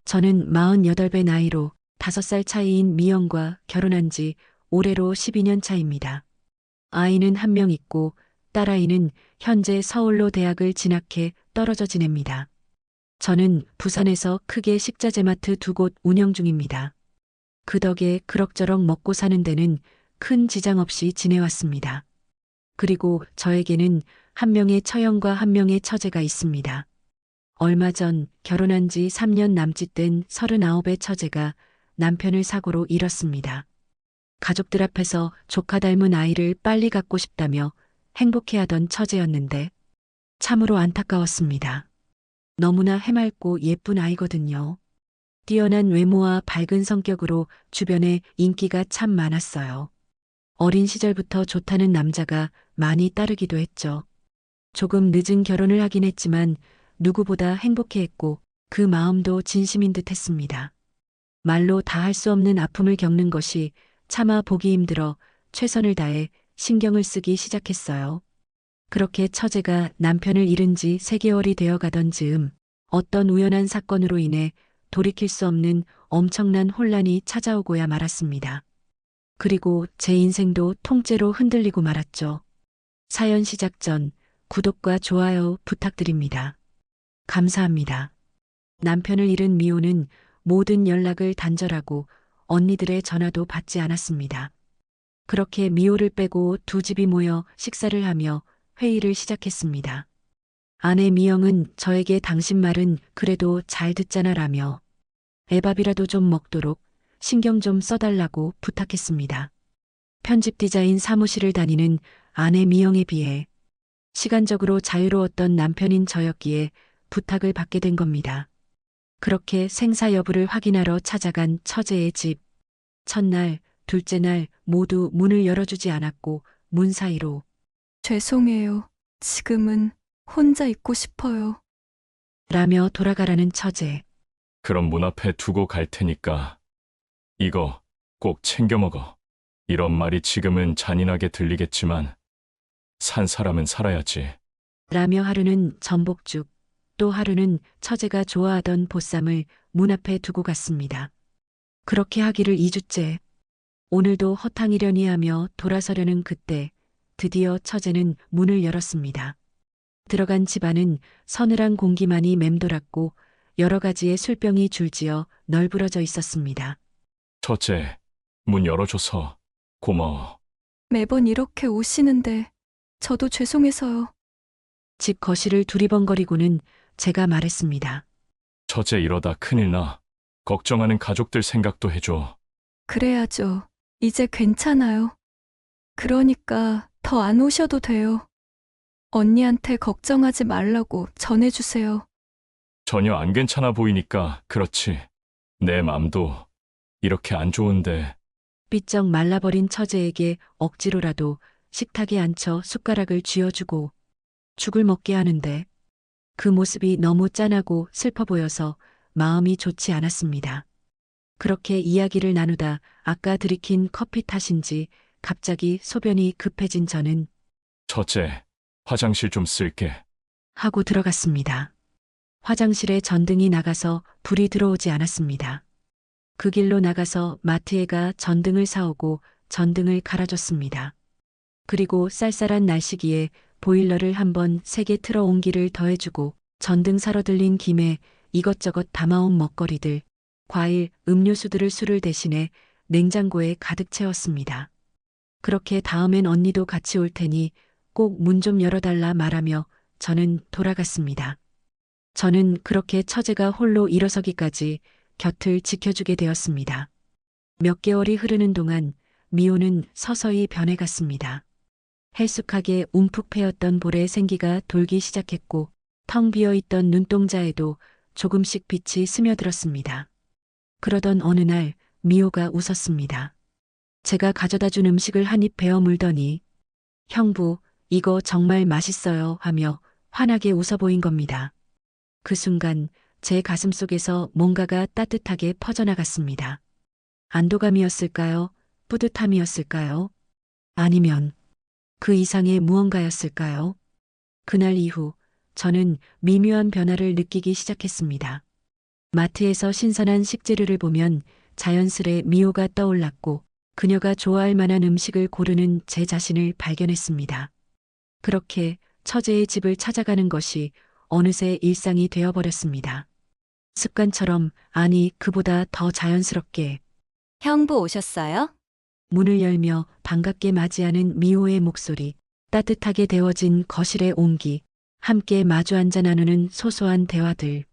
저는 48배 나이로 5살 차이인 미영과 결혼한 지 올해로 12년 차입니다. 아이는 한 명 있고 딸아이는 현재 서울로 대학을 진학해 떨어져 지냅니다. 저는 부산에서 크게 식자재마트 2곳 운영 중입니다. 그 덕에 그럭저럭 먹고 사는 데는 큰 지장 없이 지내왔습니다. 그리고 저에게는 한 명의 처형과 한 명의 처제가 있습니다. 얼마 전 결혼한 지 3년 남짓 된 39의 처제가 남편을 사고로 잃었습니다. 가족들 앞에서 조카 닮은 아이를 빨리 갖고 싶다며 행복해하던 처제였는데 참으로 안타까웠습니다. 너무나 해맑고 예쁜 아이거든요. 뛰어난 외모와 밝은 성격으로 주변에 인기가 참 많았어요. 어린 시절부터 좋다는 남자가 많이 따르기도 했죠. 조금 늦은 결혼을 하긴 했지만 누구보다 행복해했고 그 마음도 진심인 듯 했습니다. 말로 다 할 수 없는 아픔을 겪는 것이 차마 보기 힘들어 최선을 다해 신경을 쓰기 시작했어요. 그렇게 처제가 남편을 잃은 지 3개월이 되어 가던 즈음 어떤 우연한 사건으로 인해 돌이킬 수 없는 엄청난 혼란이 찾아오고야 말았습니다. 그리고 제 인생도 통째로 흔들리고 말았죠. 사연 시작 전 구독과 좋아요 부탁드립니다. 감사합니다. 남편을 잃은 미호는 모든 연락을 단절하고 언니들의 전화도 받지 않았습니다. 그렇게 미호를 빼고 두 집이 모여 식사를 하며 회의를 시작했습니다. 아내 미영은 저에게 당신 말은 그래도 잘 듣잖아라며 애밥이라도 좀 먹도록 신경 좀 써달라고 부탁했습니다. 편집 디자인 사무실을 다니는 아내 미영에 비해 시간적으로 자유로웠던 남편인 저였기에 부탁을 받게 된 겁니다. 그렇게 생사 여부를 확인하러 찾아간 처제의 집. 첫날, 둘째 날 모두 문을 열어주지 않았고 문 사이로 죄송해요. 지금은 혼자 있고 싶어요. 라며 돌아가라는 처제. 그럼 문 앞에 두고 갈 테니까 이거 꼭 챙겨 먹어. 이런 말이 지금은 잔인하게 들리겠지만 산 사람은 살아야지. 라며 하루는 전복죽, 또 하루는 처제가 좋아하던 보쌈을 문 앞에 두고 갔습니다. 그렇게 하기를 2주째. 오늘도 허탕이려니 하며 돌아서려는 그때 드디어 처제는 문을 열었습니다. 들어간 집안은 서늘한 공기만이 맴돌았고 여러 가지의 술병이 줄지어 널브러져 있었습니다. 첫째, 문 열어줘서 고마워. 매번 이렇게 오시는데 저도 죄송해서요. 집 거실을 두리번거리고는 제가 말했습니다. 첫째 이러다 큰일 나. 걱정하는 가족들 생각도 해줘. 그래야죠. 이제 괜찮아요. 그러니까 더 안 오셔도 돼요. 언니한테 걱정하지 말라고 전해주세요. 전혀 안 괜찮아 보이니까 그렇지. 내 맘도 이렇게 안 좋은데. 삐쩍 말라버린 처제에게 억지로라도 식탁에 앉혀 숟가락을 쥐어주고 죽을 먹게 하는데 그 모습이 너무 짠하고 슬퍼 보여서 마음이 좋지 않았습니다. 그렇게 이야기를 나누다 아까 들이킨 커피 탓인지 갑자기 소변이 급해진 저는 첫째, 화장실 좀 쓸게. 하고 들어갔습니다. 화장실에 전등이 나가서 불이 들어오지 않았습니다. 그 길로 나가서 마트에 가 전등을 사오고 전등을 갈아줬습니다. 그리고 쌀쌀한 날씨기에 보일러를 한번 세게 틀어 온기를 더해주고 전등 사러 들린 김에 이것저것 담아온 먹거리들, 과일, 음료수들을 술을 대신해 냉장고에 가득 채웠습니다. 그렇게 다음엔 언니도 같이 올 테니 꼭 문 좀 열어달라 말하며 저는 돌아갔습니다. 저는 그렇게 처제가 홀로 일어서기까지 곁을 지켜주게 되었습니다. 몇 개월이 흐르는 동안 미호는 서서히 변해갔습니다. 헬쑥하게 움푹 패였던 볼에 생기가 돌기 시작했고 텅 비어있던 눈동자에도 조금씩 빛이 스며들었습니다. 그러던 어느 날 미호가 웃었습니다. 제가 가져다 준 음식을 한 입 베어 물더니 형부, 이거 정말 맛있어요 하며 환하게 웃어 보인 겁니다. 그 순간 제 가슴 속에서 뭔가가 따뜻하게 퍼져나갔습니다. 안도감이었을까요? 뿌듯함이었을까요? 아니면 그 이상의 무언가였을까요? 그날 이후 저는 미묘한 변화를 느끼기 시작했습니다. 마트에서 신선한 식재료를 보면 자연스레 미호가 떠올랐고 그녀가 좋아할 만한 음식을 고르는 제 자신을 발견했습니다. 그렇게 처제의 집을 찾아가는 것이 어느새 일상이 되어버렸습니다. 습관처럼, 아니 그보다 더 자연스럽게 형부 오셨어요? 문을 열며 반갑게 맞이하는 미호의 목소리, 따뜻하게 데워진 거실의 온기, 함께 마주 앉아 나누는 소소한 대화들.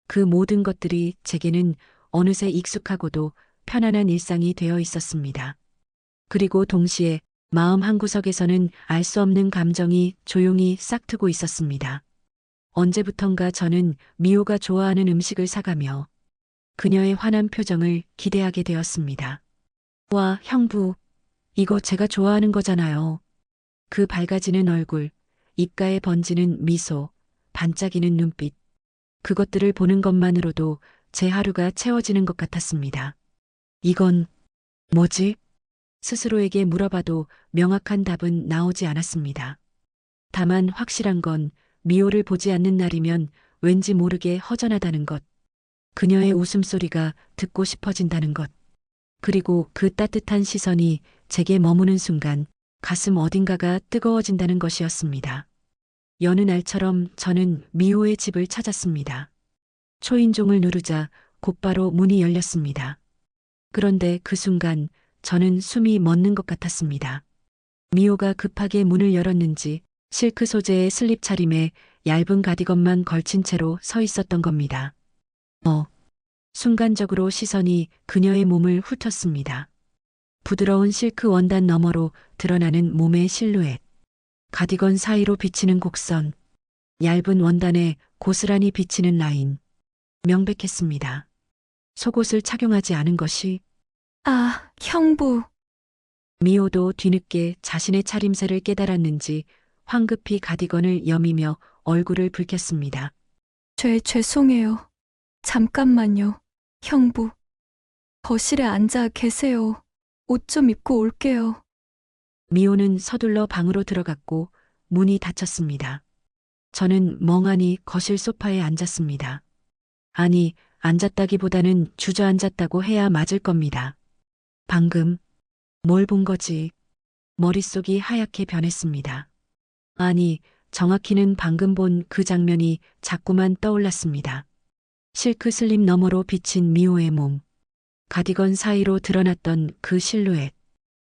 그 모든 것들이 제게는 어느새 익숙하고도 편안한 일상이 되어 있었습니다. 그리고 동시에 마음 한구석에서는 알 수 없는 감정이 조용히 싹트고 있었습니다. 언제부턴가 저는 미호가 좋아하는 음식을 사가며 그녀의 환한 표정을 기대하게 되었습니다. 와, 형부, 이거 제가 좋아하는 거잖아요. 그 밝아지는 얼굴, 입가에 번지는 미소, 반짝이는 눈빛. 그것들을 보는 것만으로도 제 하루가 채워지는 것 같았습니다. 이건 뭐지? 스스로에게 물어봐도 명확한 답은 나오지 않았습니다. 다만 확실한 건 미호를 보지 않는 날이면 왠지 모르게 허전하다는 것. 그녀의 웃음소리가 듣고 싶어진다는 것. 그리고 그 따뜻한 시선이 제게 머무는 순간 가슴 어딘가가 뜨거워진다는 것이었습니다. 여느 날처럼 저는 미호의 집을 찾았습니다. 초인종을 누르자 곧바로 문이 열렸습니다. 그런데 그 순간 저는 숨이 멎는 것 같았습니다. 미호가 급하게 문을 열었는지 실크 소재의 슬립 차림에 얇은 가디건만 걸친 채로 서 있었던 겁니다. 순간적으로 시선이 그녀의 몸을 훑었습니다. 부드러운 실크 원단 너머로 드러나는 몸의 실루엣, 가디건 사이로 비치는 곡선, 얇은 원단에 고스란히 비치는 라인, 명백했습니다. 속옷을 착용하지 않은 것이. 아, 형부. 미호도 뒤늦게 자신의 차림새를 깨달았는지 황급히 가디건을 여미며 얼굴을 붉혔습니다. 죄송해요. 잠깐만요. 형부. 거실에 앉아 계세요. 옷 좀 입고 올게요. 미호는 서둘러 방으로 들어갔고 문이 닫혔습니다. 저는 멍하니 거실 소파에 앉았습니다. 아니, 앉았다기보다는 주저앉았다고 해야 맞을 겁니다. 방금 뭘 본 거지? 머릿속이 하얗게 변했습니다. 아니, 정확히는 방금 본 그 장면이 자꾸만 떠올랐습니다. 실크 슬립 너머로 비친 미호의 몸, 가디건 사이로 드러났던 그 실루엣,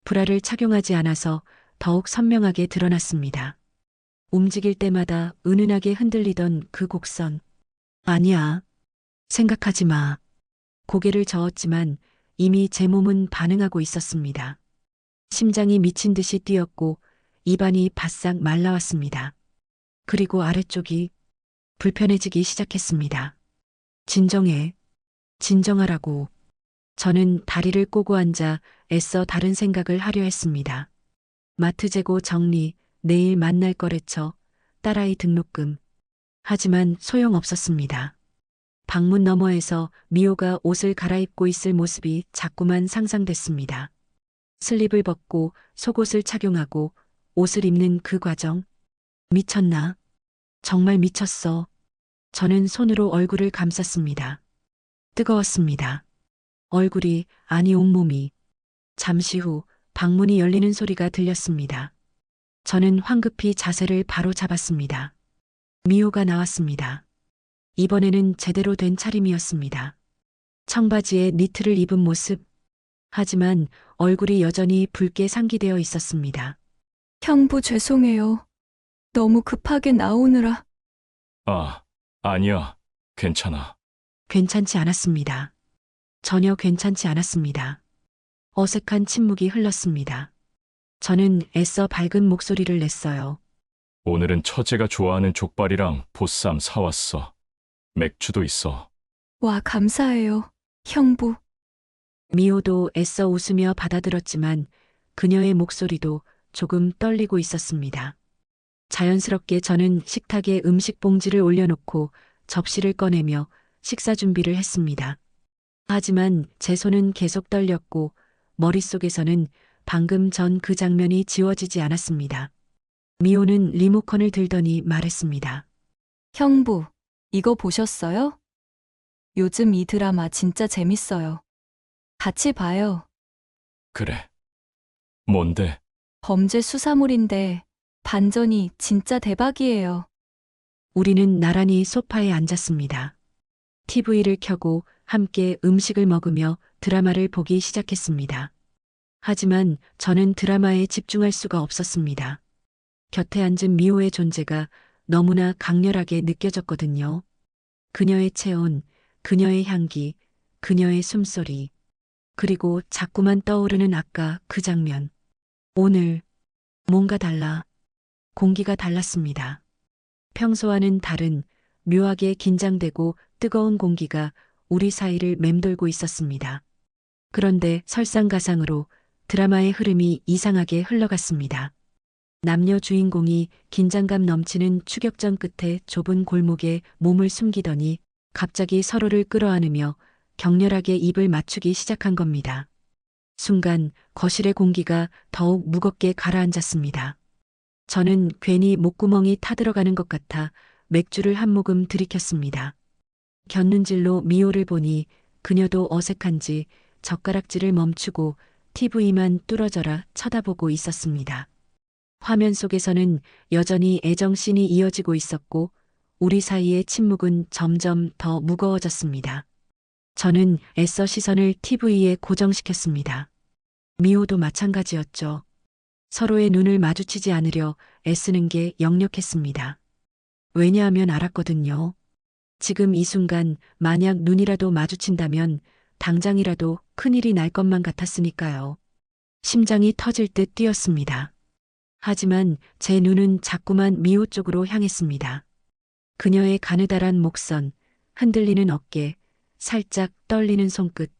브라를 착용하지 않아서 더욱 선명하게 드러났습니다. 움직일 때마다 은은하게 흔들리던 그 곡선. 아니야. 생각하지 마. 고개를 저었지만 이미 제 몸은 반응하고 있었습니다. 심장이 미친 듯이 뛰었고 입안이 바싹 말라왔습니다. 그리고 아래쪽이 불편해지기 시작했습니다. 진정해. 진정하라고. 저는 다리를 꼬고 앉아 애써 다른 생각을 하려 했습니다. 마트 재고 정리, 내일 만날 거래처, 딸아이 등록금. 하지만 소용없었습니다. 방문 너머에서 미호가 옷을 갈아입고 있을 모습이 자꾸만 상상됐습니다. 슬립을 벗고 속옷을 착용하고 옷을 입는 그 과정. 미쳤나? 정말 미쳤어. 저는 손으로 얼굴을 감쌌습니다. 뜨거웠습니다. 얼굴이, 아니 온몸이. 잠시 후 방문이 열리는 소리가 들렸습니다. 저는 황급히 자세를 바로 잡았습니다. 미호가 나왔습니다. 이번에는 제대로 된 차림이었습니다. 청바지에 니트를 입은 모습. 하지만 얼굴이 여전히 붉게 상기되어 있었습니다. 형부 죄송해요. 너무 급하게 나오느라. 아니야. 괜찮아. 괜찮지 않았습니다. 전혀 괜찮지 않았습니다. 어색한 침묵이 흘렀습니다. 저는 애써 밝은 목소리를 냈어요. 오늘은 처제가 좋아하는 족발이랑 보쌈 사왔어. 맥주도 있어. 와, 감사해요. 형부. 미호도 애써 웃으며 받아들었지만 그녀의 목소리도 조금 떨리고 있었습니다. 자연스럽게 저는 식탁에 음식 봉지를 올려놓고 접시를 꺼내며 식사 준비를 했습니다. 하지만 제 손은 계속 떨렸고 머릿속에서는 방금 전 그 장면이 지워지지 않았습니다. 미호는 리모컨을 들더니 말했습니다. 형부, 이거 보셨어요? 요즘 이 드라마 진짜 재밌어요. 같이 봐요. 그래. 뭔데? 범죄 수사물인데 반전이 진짜 대박이에요. 우리는 나란히 소파에 앉았습니다. TV를 켜고 함께 음식을 먹으며 드라마를 보기 시작했습니다. 하지만 저는 드라마에 집중할 수가 없었습니다. 곁에 앉은 미호의 존재가 너무나 강렬하게 느껴졌거든요. 그녀의 체온, 그녀의 향기, 그녀의 숨소리, 그리고 자꾸만 떠오르는 아까 그 장면. 오늘 뭔가 달라. 공기가 달랐습니다. 평소와는 다른 묘하게 긴장되고 뜨거운 공기가 우리 사이를 맴돌고 있었습니다. 그런데 설상가상으로 드라마의 흐름이 이상하게 흘러갔습니다. 남녀 주인공이 긴장감 넘치는 추격전 끝에 좁은 골목에 몸을 숨기더니 갑자기 서로를 끌어안으며 격렬하게 입을 맞추기 시작한 겁니다. 순간 거실의 공기가 더욱 무겁게 가라앉았습니다. 저는 괜히 목구멍이 타들어가는 것 같아 맥주를 한 모금 들이켰습니다. 곁눈질로 미호를 보니 그녀도 어색한지 젓가락질을 멈추고 TV만 뚫어져라 쳐다보고 있었습니다. 화면 속에서는 여전히 애정씬이 이어지고 있었고 우리 사이의 침묵은 점점 더 무거워졌습니다. 저는 애써 시선을 TV에 고정시켰습니다. 미호도 마찬가지였죠. 서로의 눈을 마주치지 않으려 애쓰는 게 역력했습니다. 왜냐하면 알았거든요. 지금 이 순간 만약 눈이라도 마주친다면 당장이라도 큰일이 날 것만 같았으니까요. 심장이 터질 듯 뛰었습니다. 하지만 제 눈은 자꾸만 미호 쪽으로 향했습니다. 그녀의 가느다란 목선, 흔들리는 어깨, 살짝 떨리는 손끝,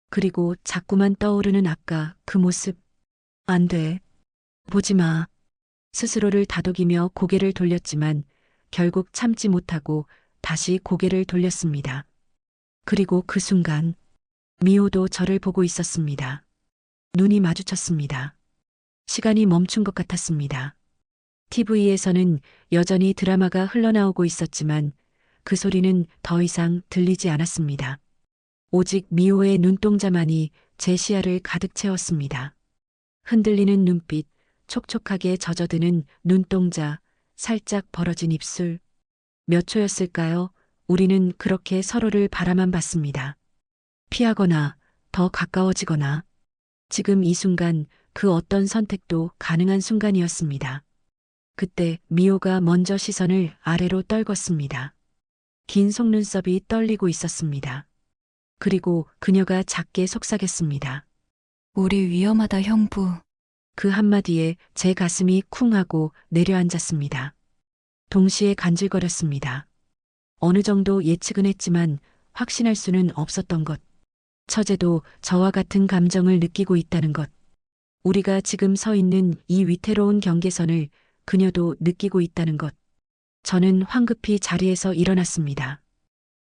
그리고 자꾸만 떠오르는 아까 그 모습. 안 돼. 보지 마. 스스로를 다독이며 고개를 돌렸지만 결국 참지 못하고 다시 고개를 돌렸습니다. 그리고 그 순간 미호도 저를 보고 있었습니다. 눈이 마주쳤습니다. 시간이 멈춘 것 같았습니다. TV에서는 여전히 드라마가 흘러나오고 있었지만 그 소리는 더 이상 들리지 않았습니다. 오직 미호의 눈동자만이 제 시야를 가득 채웠습니다. 흔들리는 눈빛, 촉촉하게 젖어드는 눈동자, 살짝 벌어진 입술. 몇 초였을까요? 우리는 그렇게 서로를 바라만 봤습니다. 피하거나 더 가까워지거나 지금 이 순간 그 어떤 선택도 가능한 순간이었습니다. 그때 미호가 먼저 시선을 아래로 떨궜습니다. 긴 속눈썹이 떨리고 있었습니다. 그리고 그녀가 작게 속삭였습니다. 우리 위험하다, 형부. 그 한마디에 제 가슴이 쿵 하고 내려앉았습니다. 동시에 간질거렸습니다. 어느 정도 예측은 했지만 확신할 수는 없었던 것. 처제도 저와 같은 감정을 느끼고 있다는 것. 우리가 지금 서 있는 이 위태로운 경계선을 그녀도 느끼고 있다는 것. 저는 황급히 자리에서 일어났습니다.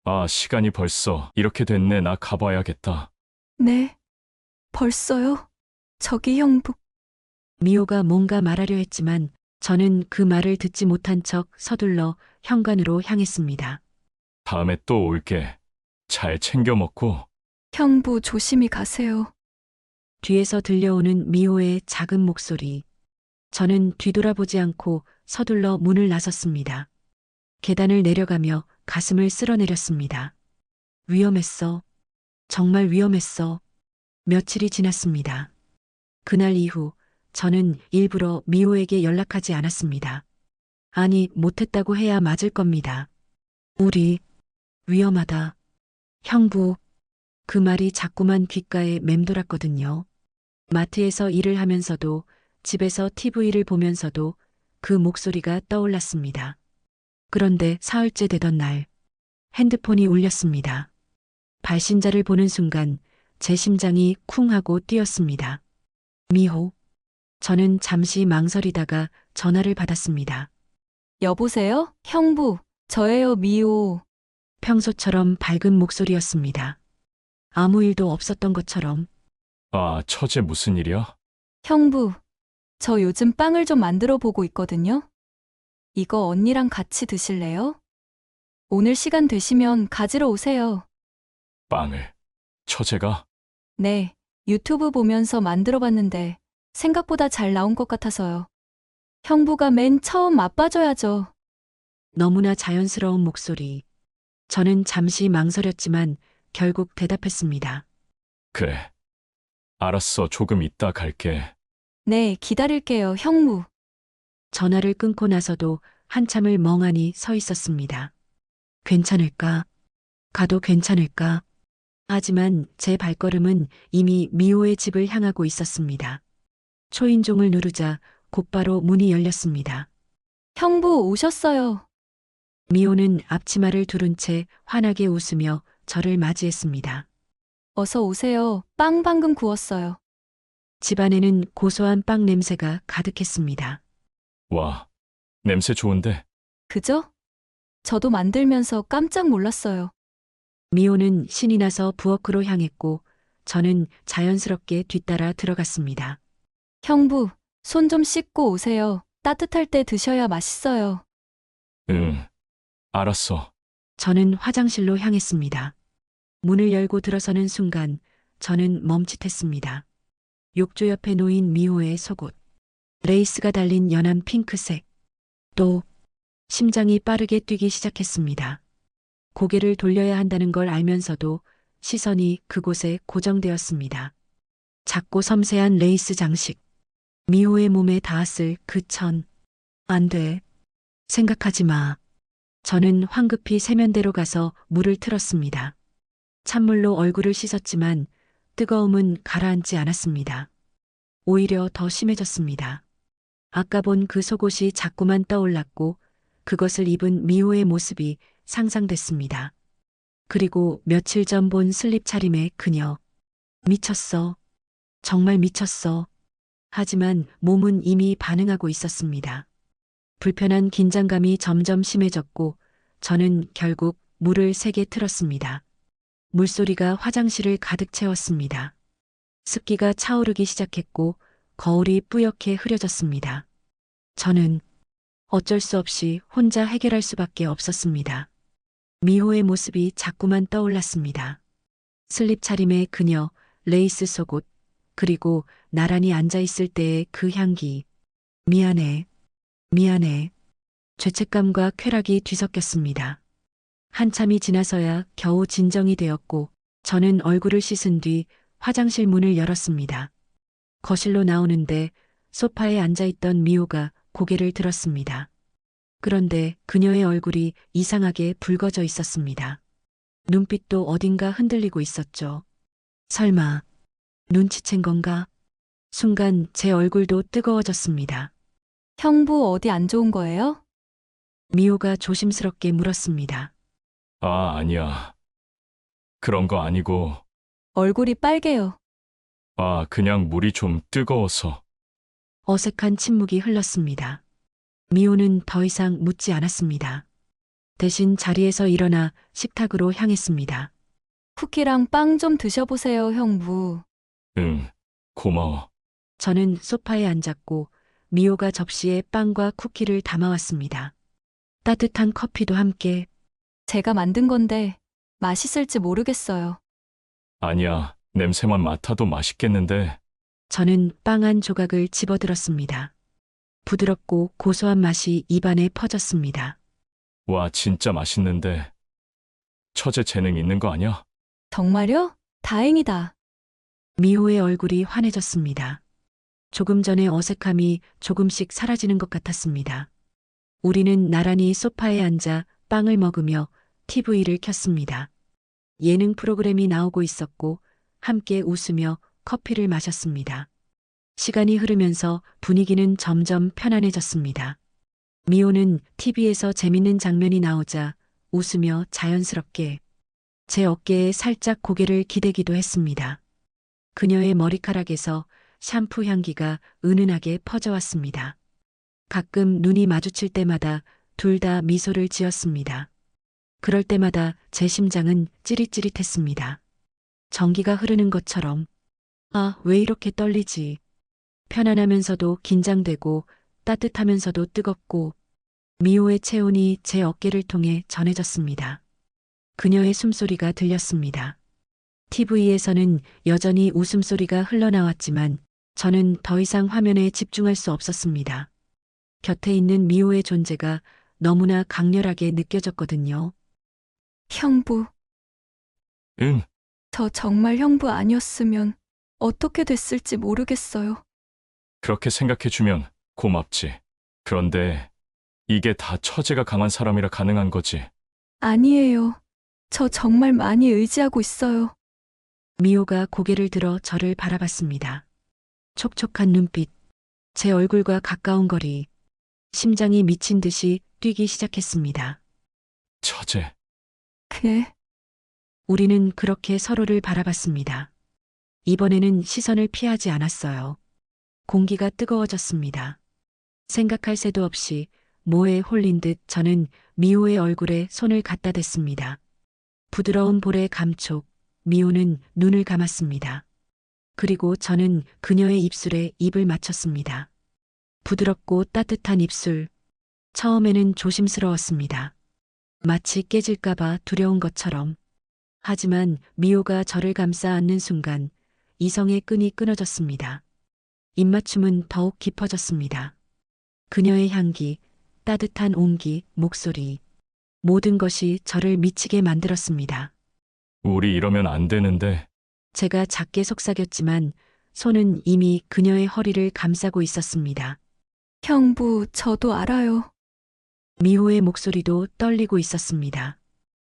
아, 시간이 벌써 이렇게 됐네. 나 가봐야겠다. 네. 벌써요? 저기 형부. 미호가 뭔가 말하려 했지만 저는 그 말을 듣지 못한 척 서둘러 현관으로 향했습니다. 다음에 또 올게. 잘 챙겨 먹고. 형부 조심히 가세요. 뒤에서 들려오는 미호의 작은 목소리. 저는 뒤돌아보지 않고 서둘러 문을 나섰습니다. 계단을 내려가며 가슴을 쓸어내렸습니다. 위험했어. 정말 위험했어. 며칠이 지났습니다. 그날 이후 저는 일부러 미호에게 연락하지 않았습니다. 아니, 못했다고 해야 맞을 겁니다. 우리 위험하다. 형부. 그 말이 자꾸만 귓가에 맴돌았거든요. 마트에서 일을 하면서도 집에서 TV를 보면서도 그 목소리가 떠올랐습니다. 그런데 사흘째 되던 날 핸드폰이 울렸습니다. 발신자를 보는 순간 제 심장이 쿵 하고 뛰었습니다. 미호. 저는 잠시 망설이다가 전화를 받았습니다. 여보세요? 형부, 저예요, 미호. 평소처럼 밝은 목소리였습니다. 아무 일도 없었던 것처럼. 아, 처제 무슨 일이야? 형부, 저 요즘 빵을 좀 만들어 보고 있거든요. 이거 언니랑 같이 드실래요? 오늘 시간 되시면 가지러 오세요. 빵을. 처제가? 네, 유튜브 보면서 만들어 봤는데 생각보다 잘 나온 것 같아서요. 형부가 맨 처음 맛봐줘야죠. 너무나 자연스러운 목소리. 저는 잠시 망설였지만 결국 대답했습니다. 그래. 알았어. 조금 이따 갈게. 네, 기다릴게요, 형부. 전화를 끊고 나서도 한참을 멍하니 서 있었습니다. 괜찮을까? 가도 괜찮을까? 하지만 제 발걸음은 이미 미호의 집을 향하고 있었습니다. 초인종을 누르자 곧바로 문이 열렸습니다. 형부 오셨어요. 미호는 앞치마를 두른 채 환하게 웃으며 저를 맞이했습니다. 어서 오세요. 빵 방금 구웠어요. 집안에는 고소한 빵 냄새가 가득했습니다. 와, 냄새 좋은데? 그죠? 저도 만들면서 깜짝 놀랐어요. 미호는 신이 나서 부엌으로 향했고 저는 자연스럽게 뒤따라 들어갔습니다. 형부, 손 좀 씻고 오세요. 따뜻할 때 드셔야 맛있어요. 응. 알았어. 저는 화장실로 향했습니다. 문을 열고 들어서는 순간 저는 멈칫했습니다. 욕조 옆에 놓인 미호의 속옷. 레이스가 달린 연한 핑크색. 또 심장이 빠르게 뛰기 시작했습니다. 고개를 돌려야 한다는 걸 알면서도 시선이 그곳에 고정되었습니다. 작고 섬세한 레이스 장식. 미호의 몸에 닿았을 그 천. 안 돼. 생각하지 마. 저는 황급히 세면대로 가서 물을 틀었습니다. 찬물로 얼굴을 씻었지만 뜨거움은 가라앉지 않았습니다. 오히려 더 심해졌습니다. 아까 본 그 속옷이 자꾸만 떠올랐고 그것을 입은 미호의 모습이 상상됐습니다. 그리고 며칠 전 본 슬립 차림의 그녀. 미쳤어. 정말 미쳤어. 하지만 몸은 이미 반응하고 있었습니다. 불편한 긴장감이 점점 심해졌고 저는 결국 물을 세게 틀었습니다. 물소리가 화장실을 가득 채웠습니다. 습기가 차오르기 시작했고 거울이 뿌옇게 흐려졌습니다. 저는 어쩔 수 없이 혼자 해결할 수밖에 없었습니다. 미호의 모습이 자꾸만 떠올랐습니다. 슬립 차림의 그녀, 레이스 속옷, 그리고 나란히 앉아있을 때의 그 향기. 미안해. 미안해. 죄책감과 쾌락이 뒤섞였습니다. 한참이 지나서야 겨우 진정이 되었고 저는 얼굴을 씻은 뒤 화장실 문을 열었습니다. 거실로 나오는데 소파에 앉아있던 미호가 고개를 들었습니다. 그런데 그녀의 얼굴이 이상하게 붉어져 있었습니다. 눈빛도 어딘가 흔들리고 있었죠. 설마 눈치챈 건가? 순간 제 얼굴도 뜨거워졌습니다. 형부 어디 안 좋은 거예요? 미호가 조심스럽게 물었습니다. 아, 아니야. 그런 거 아니고, 얼굴이 빨개요. 아, 그냥 물이 좀 뜨거워서. 어색한 침묵이 흘렀습니다. 미호는 더 이상 묻지 않았습니다. 대신 자리에서 일어나 식탁으로 향했습니다. 쿠키랑 빵 좀 드셔보세요, 형부. 응, 고마워. 저는 소파에 앉았고 미호가 접시에 빵과 쿠키를 담아왔습니다. 따뜻한 커피도 함께. 제가 만든 건데 맛있을지 모르겠어요. 아니야, 냄새만 맡아도 맛있겠는데. 저는 빵 한 조각을 집어들었습니다. 부드럽고 고소한 맛이 입안에 퍼졌습니다. 와, 진짜 맛있는데. 처제 재능 있는 거 아니야? 정말요? 다행이다. 미호의 얼굴이 환해졌습니다. 조금 전의 어색함이 조금씩 사라지는 것 같았습니다. 우리는 나란히 소파에 앉아 빵을 먹으며 TV를 켰습니다. 예능 프로그램이 나오고 있었고 함께 웃으며 커피를 마셨습니다. 시간이 흐르면서 분위기는 점점 편안해졌습니다. 미호는 TV에서 재밌는 장면이 나오자 웃으며 자연스럽게 제 어깨에 살짝 고개를 기대기도 했습니다. 그녀의 머리카락에서 샴푸 향기가 은은하게 퍼져왔습니다. 가끔 눈이 마주칠 때마다 둘 다 미소를 지었습니다. 그럴 때마다 제 심장은 찌릿찌릿했습니다. 전기가 흐르는 것처럼. 아, 왜 이렇게 떨리지? 편안하면서도 긴장되고 따뜻하면서도 뜨겁고 미호의 체온이 제 어깨를 통해 전해졌습니다. 그녀의 숨소리가 들렸습니다. TV에서는 여전히 웃음소리가 흘러나왔지만 저는 더 이상 화면에 집중할 수 없었습니다. 곁에 있는 미호의 존재가 너무나 강렬하게 느껴졌거든요. 형부, 응, 저 정말 형부 아니었으면 어떻게 됐을지 모르겠어요. 그렇게 생각해주면 고맙지. 그런데 이게 다 처제가 강한 사람이라 가능한 거지. 아니에요. 저 정말 많이 의지하고 있어요. 미호가 고개를 들어 저를 바라봤습니다. 촉촉한 눈빛, 제 얼굴과 가까운 거리, 심장이 미친 듯이 뛰기 시작했습니다. 처제, 네, 우리는 그렇게 서로를 바라봤습니다. 이번에는 시선을 피하지 않았어요. 공기가 뜨거워졌습니다. 생각할 새도 없이 모에 홀린 듯 저는 미호의 얼굴에 손을 갖다 댔습니다. 부드러운 볼의 감촉, 미호는 눈을 감았습니다. 그리고 저는 그녀의 입술에 입을 맞췄습니다. 부드럽고 따뜻한 입술. 처음에는 조심스러웠습니다. 마치 깨질까봐 두려운 것처럼. 하지만 미호가 저를 감싸 안는 순간 이성의 끈이 끊어졌습니다. 입맞춤은 더욱 깊어졌습니다. 그녀의 향기, 따뜻한 온기, 목소리. 모든 것이 저를 미치게 만들었습니다. 우리 이러면 안 되는데. 제가 작게 속삭였지만 손은 이미 그녀의 허리를 감싸고 있었습니다. 형부, 저도 알아요. 미호의 목소리도 떨리고 있었습니다.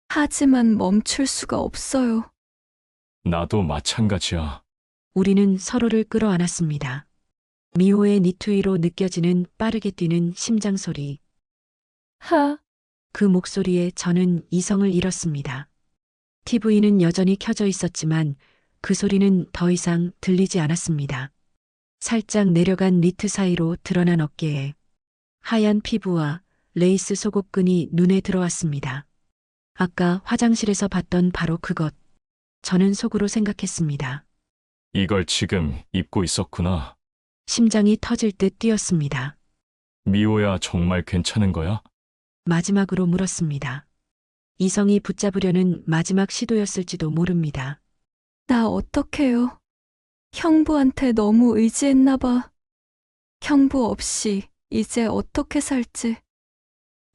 하지만 멈출 수가 없어요. 나도 마찬가지야. 우리는 서로를 끌어안았습니다. 미호의 니트 위로 느껴지는 빠르게 뛰는 심장 소리. 하, 그 목소리에 저는 이성을 잃었습니다. TV는 여전히 켜져 있었지만 그 소리는 더 이상 들리지 않았습니다. 살짝 내려간 니트 사이로 드러난 어깨에 하얀 피부와 레이스 속옷끈이 눈에 들어왔습니다. 아까 화장실에서 봤던 바로 그것. 저는 속으로 생각했습니다. 이걸 지금 입고 있었구나. 심장이 터질 듯 뛰었습니다. 미호야, 정말 괜찮은 거야? 마지막으로 물었습니다. 이성이 붙잡으려는 마지막 시도였을지도 모릅니다. 나 어떡해요? 형부한테 너무 의지했나 봐. 형부 없이 이제 어떻게 살지?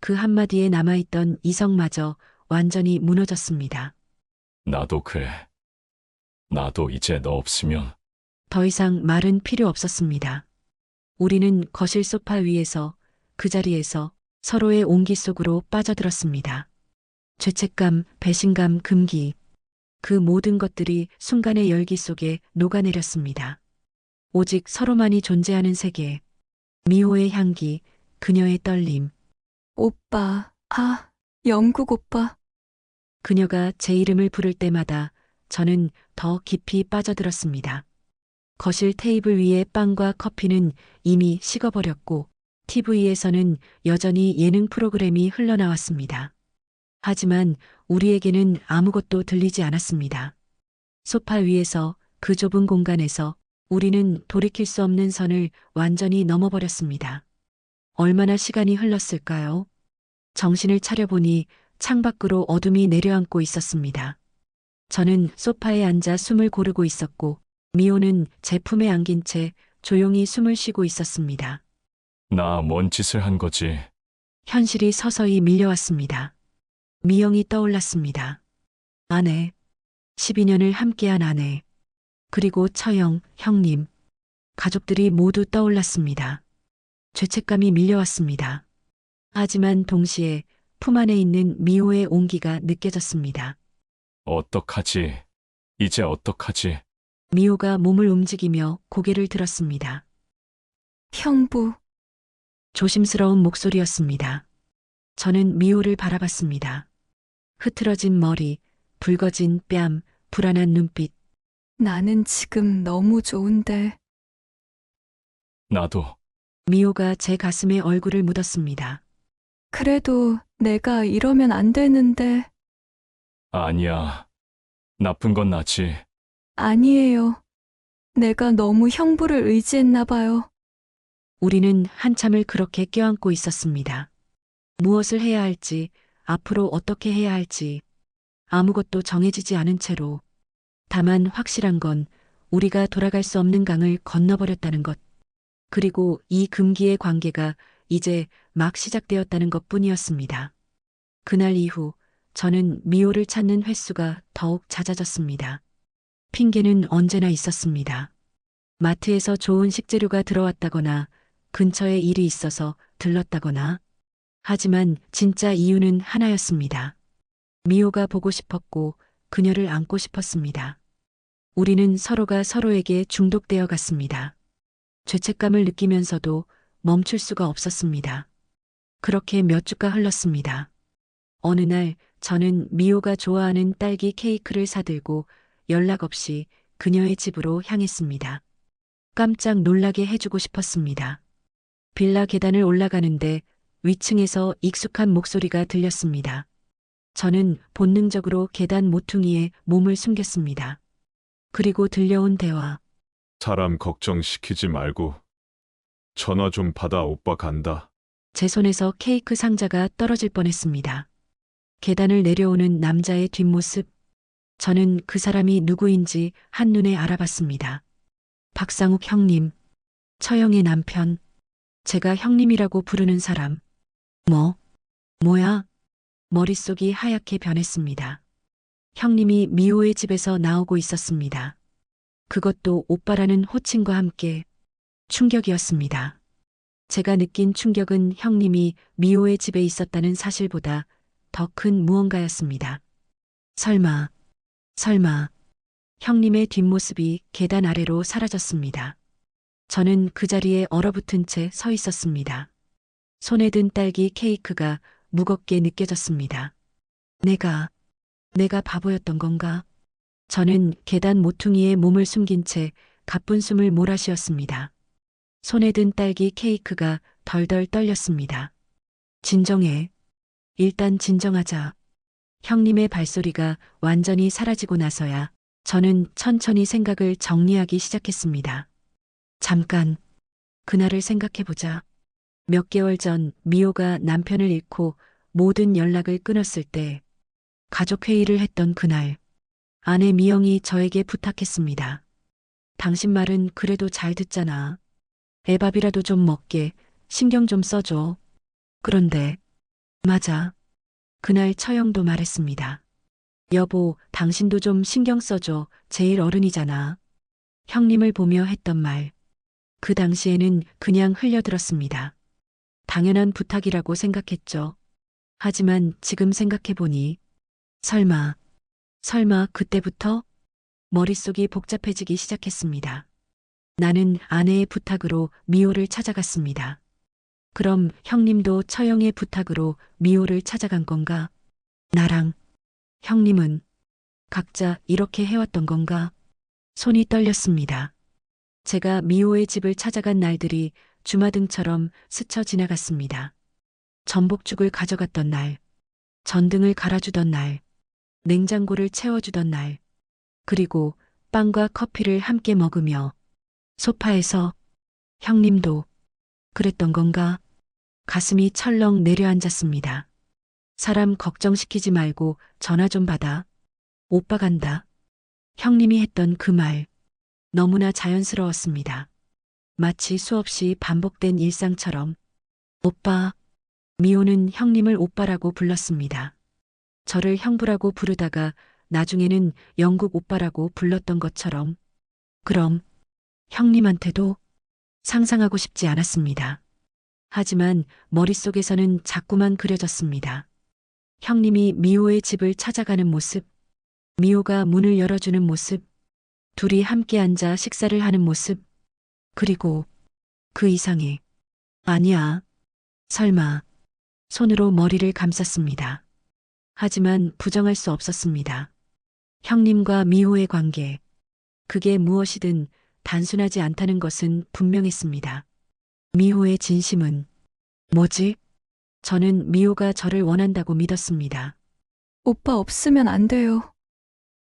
그 한마디에 남아있던 이성마저 완전히 무너졌습니다. 나도 그래. 나도 이제 너 없으면. 더 이상 말은 필요 없었습니다. 우리는 거실 소파 위에서 그 자리에서 서로의 온기 속으로 빠져들었습니다. 죄책감, 배신감, 금기. 그 모든 것들이 순간의 열기 속에 녹아내렸습니다. 오직 서로만이 존재하는 세계. 미호의 향기, 그녀의 떨림. 오빠, 영국 오빠. 그녀가 제 이름을 부를 때마다 저는 더 깊이 빠져들었습니다. 거실 테이블 위의 빵과 커피는 이미 식어버렸고 TV에서는 여전히 예능 프로그램이 흘러나왔습니다. 하지만 우리에게는 아무것도 들리지 않았습니다. 소파 위에서 그 좁은 공간에서 우리는 돌이킬 수 없는 선을 완전히 넘어버렸습니다. 얼마나 시간이 흘렀을까요? 정신을 차려보니 창밖으로 어둠이 내려앉고 있었습니다. 저는 소파에 앉아 숨을 고르고 있었고 미호는 제 품에 안긴 채 조용히 숨을 쉬고 있었습니다. 나 뭔 짓을 한 거지? 현실이 서서히 밀려왔습니다. 미영이 떠올랐습니다. 아내, 12년을 함께한 아내, 그리고 처형, 형님, 가족들이 모두 떠올랐습니다. 죄책감이 밀려왔습니다. 하지만 동시에 품 안에 있는 미호의 온기가 느껴졌습니다. 어떡하지? 이제 어떡하지? 미호가 몸을 움직이며 고개를 들었습니다. 형부, 조심스러운 목소리였습니다. 저는 미호를 바라봤습니다. 흐트러진 머리, 붉어진 뺨, 불안한 눈빛. 나는 지금 너무 좋은데. 나도. 미호가 제 가슴에 얼굴을 묻었습니다. 그래도 내가 이러면 안 되는데. 아니야. 나쁜 건 나지. 아니에요. 내가 너무 형부를 의지했나 봐요. 우리는 한참을 그렇게 껴안고 있었습니다. 무엇을 해야 할지, 앞으로 어떻게 해야 할지 아무것도 정해지지 않은 채로 다만 확실한 건 우리가 돌아갈 수 없는 강을 건너버렸다는 것. 그리고 이 금기의 관계가 이제 막 시작되었다는 것 뿐이었습니다. 그날 이후 저는 미호를 찾는 횟수가 더욱 잦아졌습니다. 핑계는 언제나 있었습니다. 마트에서 좋은 식재료가 들어왔다거나 근처에 일이 있어서 들렀다거나. 하지만 진짜 이유는 하나였습니다. 미호가 보고 싶었고 그녀를 안고 싶었습니다. 우리는 서로가 서로에게 중독되어 갔습니다. 죄책감을 느끼면서도 멈출 수가 없었습니다. 그렇게 몇 주가 흘렀습니다. 어느 날 저는 미호가 좋아하는 딸기 케이크를 사들고 연락 없이 그녀의 집으로 향했습니다. 깜짝 놀라게 해주고 싶었습니다. 빌라 계단을 올라가는데 위층에서 익숙한 목소리가 들렸습니다. 저는 본능적으로 계단 모퉁이에 몸을 숨겼습니다. 그리고 들려온 대화. 사람 걱정시키지 말고 전화 좀 받아. 오빠 간다. 제 손에서 케이크 상자가 떨어질 뻔했습니다. 계단을 내려오는 남자의 뒷모습. 저는 그 사람이 누구인지 한눈에 알아봤습니다. 박상욱 형님. 처형의 남편. 제가 형님이라고 부르는 사람. 뭐야? 머릿속이 하얗게 변했습니다. 형님이 미호의 집에서 나오고 있었습니다. 그것도 오빠라는 호칭과 함께. 충격이었습니다. 제가 느낀 충격은 형님이 미호의 집에 있었다는 사실보다 더 큰 무언가였습니다. 설마. 형님의 뒷모습이 계단 아래로 사라졌습니다. 저는 그 자리에 얼어붙은 채 서 있었습니다. 손에 든 딸기 케이크가 무겁게 느껴졌습니다. 내가 바보였던 건가? 저는 계단 모퉁이에 몸을 숨긴 채 가쁜 숨을 몰아쉬었습니다. 손에 든 딸기 케이크가 덜덜 떨렸습니다. 진정해. 일단 진정하자. 형님의 발소리가 완전히 사라지고 나서야 저는 천천히 생각을 정리하기 시작했습니다. 잠깐, 그날을 생각해보자. 몇 개월 전 미호가 남편을 잃고 모든 연락을 끊었을 때 가족회의를 했던 그날 아내 미영이 저에게 부탁했습니다. 당신 말은 그래도 잘 듣잖아. 애밥이라도 좀 먹게 신경 좀 써줘. 그런데 맞아. 그날 처형도 말했습니다. 여보, 당신도 좀 신경 써줘. 제일 어른이잖아. 형님을 보며 했던 말. 그 당시에는 그냥 흘려들었습니다. 당연한 부탁이라고 생각했죠. 하지만 지금 생각해보니 설마 그때부터 머릿속이 복잡해지기 시작했습니다. 나는 아내의 부탁으로 미호를 찾아갔습니다. 그럼 형님도 처형의 부탁으로 미호를 찾아간 건가? 나랑 형님은 각자 이렇게 해왔던 건가? 손이 떨렸습니다. 제가 미호의 집을 찾아간 날들이 주마등처럼 스쳐 지나갔습니다. 전복죽을 가져갔던 날, 전등을 갈아주던 날, 냉장고를 채워주던 날, 그리고 빵과 커피를 함께 먹으며 소파에서 형님도 그랬던 건가? 가슴이 철렁 내려앉았습니다. 사람 걱정시키지 말고 전화 좀 받아. 오빠 간다. 형님이 했던 그 말 너무나 자연스러웠습니다. 마치 수없이 반복된 일상처럼. 오빠. 미호는 형님을 오빠라고 불렀습니다. 저를 형부라고 부르다가 나중에는 영국 오빠라고 불렀던 것처럼. 그럼 형님한테도 상상하고 싶지 않았습니다. 하지만 머릿속에서는 자꾸만 그려졌습니다. 형님이 미호의 집을 찾아가는 모습, 미호가 문을 열어주는 모습, 둘이 함께 앉아 식사를 하는 모습, 그리고 그 이상의 아니야. 설마. 손으로 머리를 감쌌습니다. 하지만 부정할 수 없었습니다. 형님과 미호의 관계, 그게 무엇이든 단순하지 않다는 것은 분명했습니다. 미호의 진심은 뭐지? 저는 미호가 저를 원한다고 믿었습니다. 오빠 없으면 안 돼요.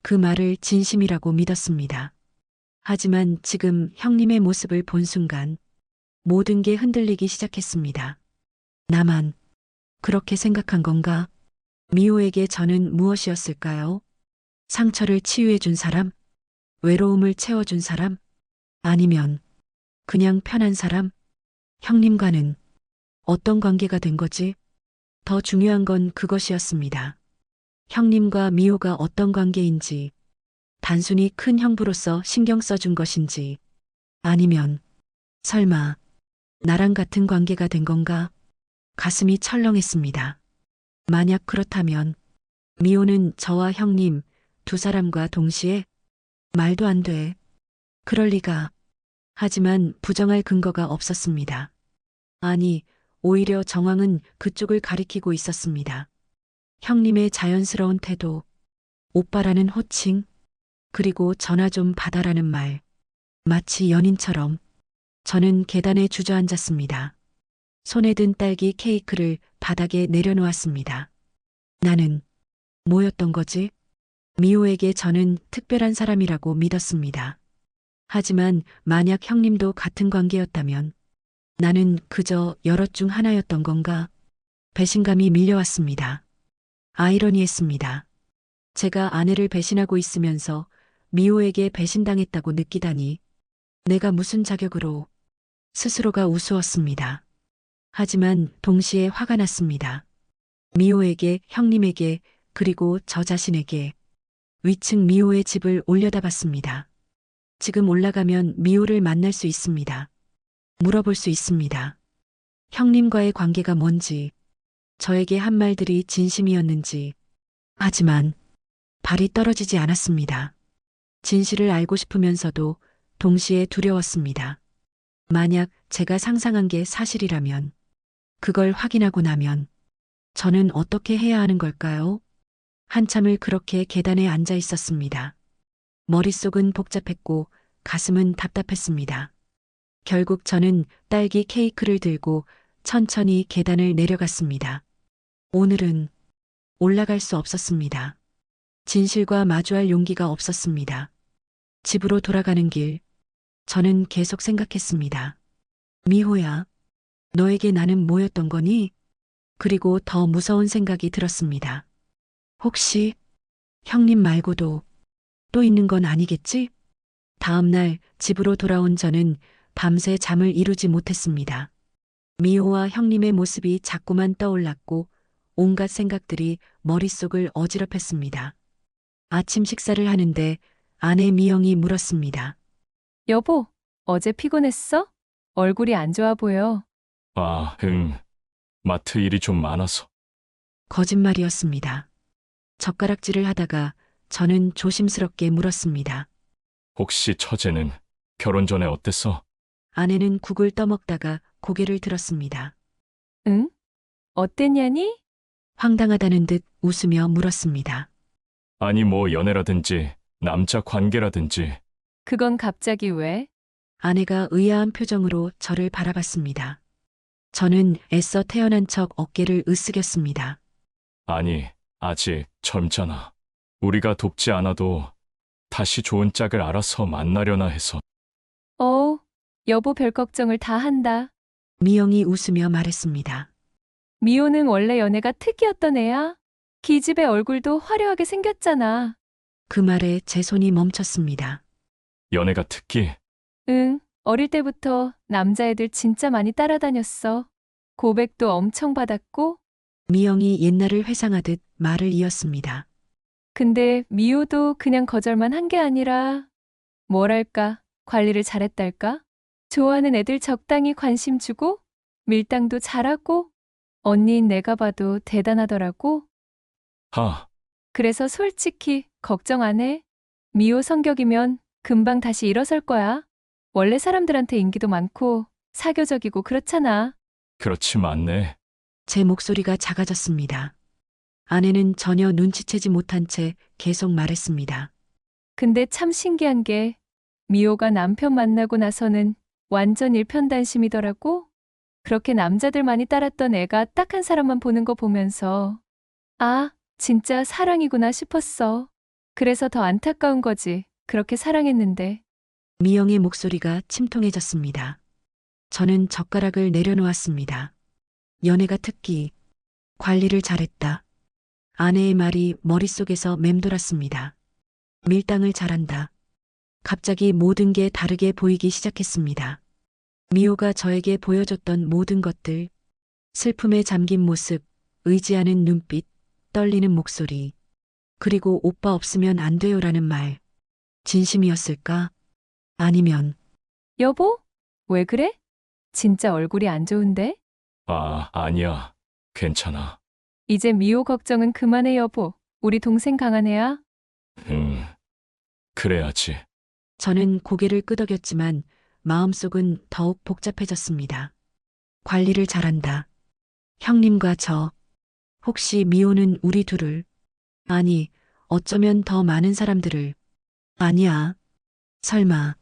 그 말을 진심이라고 믿었습니다. 하지만 지금 형님의 모습을 본 순간 모든 게 흔들리기 시작했습니다. 나만 그렇게 생각한 건가? 미호에게 저는 무엇이었을까요? 상처를 치유해준 사람? 외로움을 채워준 사람? 아니면 그냥 편한 사람? 형님과는 어떤 관계가 된 거지? 더 중요한 건 그것이었습니다. 형님과 미호가 어떤 관계인지, 단순히 큰 형부로서 신경 써준 것인지, 아니면 설마 나랑 같은 관계가 된 건가? 가슴이 철렁했습니다. 만약 그렇다면 미호는 저와 형님 두 사람과 동시에 말도 안 돼. 그럴 리가. 하지만 부정할 근거가 없었습니다. 아니, 오히려 정황은 그쪽을 가리키고 있었습니다. 형님의 자연스러운 태도, 오빠라는 호칭, 그리고 전화 좀 받아라는 말. 마치 연인처럼 저는 계단에 주저앉았습니다. 손에 든 딸기 케이크를 바닥에 내려놓았습니다. 나는 뭐였던 거지? 미호에게 저는 특별한 사람이라고 믿었습니다. 하지만 만약 형님도 같은 관계였다면 나는 그저 여럿 중 하나였던 건가? 배신감이 밀려왔습니다. 아이러니했습니다. 제가 아내를 배신하고 있으면서 미호에게 배신당했다고 느끼다니 내가 무슨 자격으로 스스로가 우스웠습니다. 하지만 동시에 화가 났습니다. 미호에게, 형님에게, 그리고 저 자신에게 위층 미호의 집을 올려다봤습니다. 지금 올라가면 미호를 만날 수 있습니다. 물어볼 수 있습니다. 형님과의 관계가 뭔지, 저에게 한 말들이 진심이었는지. 하지만 발이 떨어지지 않았습니다. 진실을 알고 싶으면서도 동시에 두려웠습니다. 만약 제가 상상한 게 사실이라면, 그걸 확인하고 나면 저는 어떻게 해야 하는 걸까요? 한참을 그렇게 계단에 앉아 있었습니다. 머릿속은 복잡했고 가슴은 답답했습니다. 결국 저는 딸기 케이크를 들고 천천히 계단을 내려갔습니다. 오늘은 올라갈 수 없었습니다. 진실과 마주할 용기가 없었습니다. 집으로 돌아가는 길, 저는 계속 생각했습니다. 미호야, 너에게 나는 뭐였던 거니? 그리고 더 무서운 생각이 들었습니다. 혹시 형님 말고도 또 있는 건 아니겠지? 다음 날 집으로 돌아온 저는 밤새 잠을 이루지 못했습니다. 미호와 형님의 모습이 자꾸만 떠올랐고 온갖 생각들이 머릿속을 어지럽혔습니다. 아침 식사를 하는데 아내 미영이 물었습니다. 여보, 어제 피곤했어? 얼굴이 안 좋아 보여. 아, 마트 일이 좀 많아서. 거짓말이었습니다. 젓가락질을 하다가 저는 조심스럽게 물었습니다. 혹시 처제는 결혼 전에 어땠어? 아내는 국을 떠먹다가 고개를 들었습니다. 응? 어땠냐니? 황당하다는 듯 웃으며 물었습니다. 아니 뭐 연애라든지 남자 관계라든지. 그건 갑자기 왜? 아내가 의아한 표정으로 저를 바라봤습니다. 저는 애써 태어난 척 어깨를 으쓱였습니다. 아니, 아직 젊잖아. 우리가 돕지 않아도 다시 좋은 짝을 알아서 만나려나 해서. 어우, 여보 별 걱정을 다 한다. 미영이 웃으며 말했습니다. 미호는 원래 연애가 특기였던 애야. 기집애 얼굴도 화려하게 생겼잖아. 그 말에 제 손이 멈췄습니다. 연애가 특기? 응, 어릴 때부터 남자애들 진짜 많이 따라다녔어. 고백도 엄청 받았고. 미영이 옛날을 회상하듯 말을 이었습니다. 근데 미호도 그냥 거절만 한 게 아니라 뭐랄까, 관리를 잘했달까? 좋아하는 애들 적당히 관심 주고 밀당도 잘하고 언니인 내가 봐도 대단하더라고. 그래서 솔직히 걱정 안 해. 미호 성격이면 금방 다시 일어설 거야. 원래 사람들한테 인기도 많고 사교적이고 그렇잖아. 그렇지 않네. 제 목소리가 작아졌습니다. 아내는 전혀 눈치채지 못한 채 계속 말했습니다. 근데 참 신기한 게 미호가 남편 만나고 나서는 완전 일편단심이더라고. 그렇게 남자들 많이 따랐던 애가 딱 한 사람만 보는 거 보면서 아, 진짜 사랑이구나 싶었어. 그래서 더 안타까운 거지. 그렇게 사랑했는데. 미영의 목소리가 침통해졌습니다. 저는 젓가락을 내려놓았습니다. 연애가 특기, 관리를 잘했다. 아내의 말이 머릿속에서 맴돌았습니다. 밀당을 잘한다. 갑자기 모든 게 다르게 보이기 시작했습니다. 미호가 저에게 보여줬던 모든 것들, 슬픔에 잠긴 모습, 의지하는 눈빛, 떨리는 목소리, 그리고 오빠 없으면 안 돼요라는 말. 진심이었을까? 아니면 여보? 왜 그래? 진짜 얼굴이 안 좋은데? 아니야. 괜찮아. 이제 미호 걱정은 그만해, 여보. 우리 동생 강한 애야. 그래야지. 저는 고개를 끄덕였지만 마음속은 더욱 복잡해졌습니다. 관리를 잘한다. 형님과 저. 혹시 미호는 우리 둘을, 아니, 어쩌면 더 많은 사람들을, 아니야. 설마.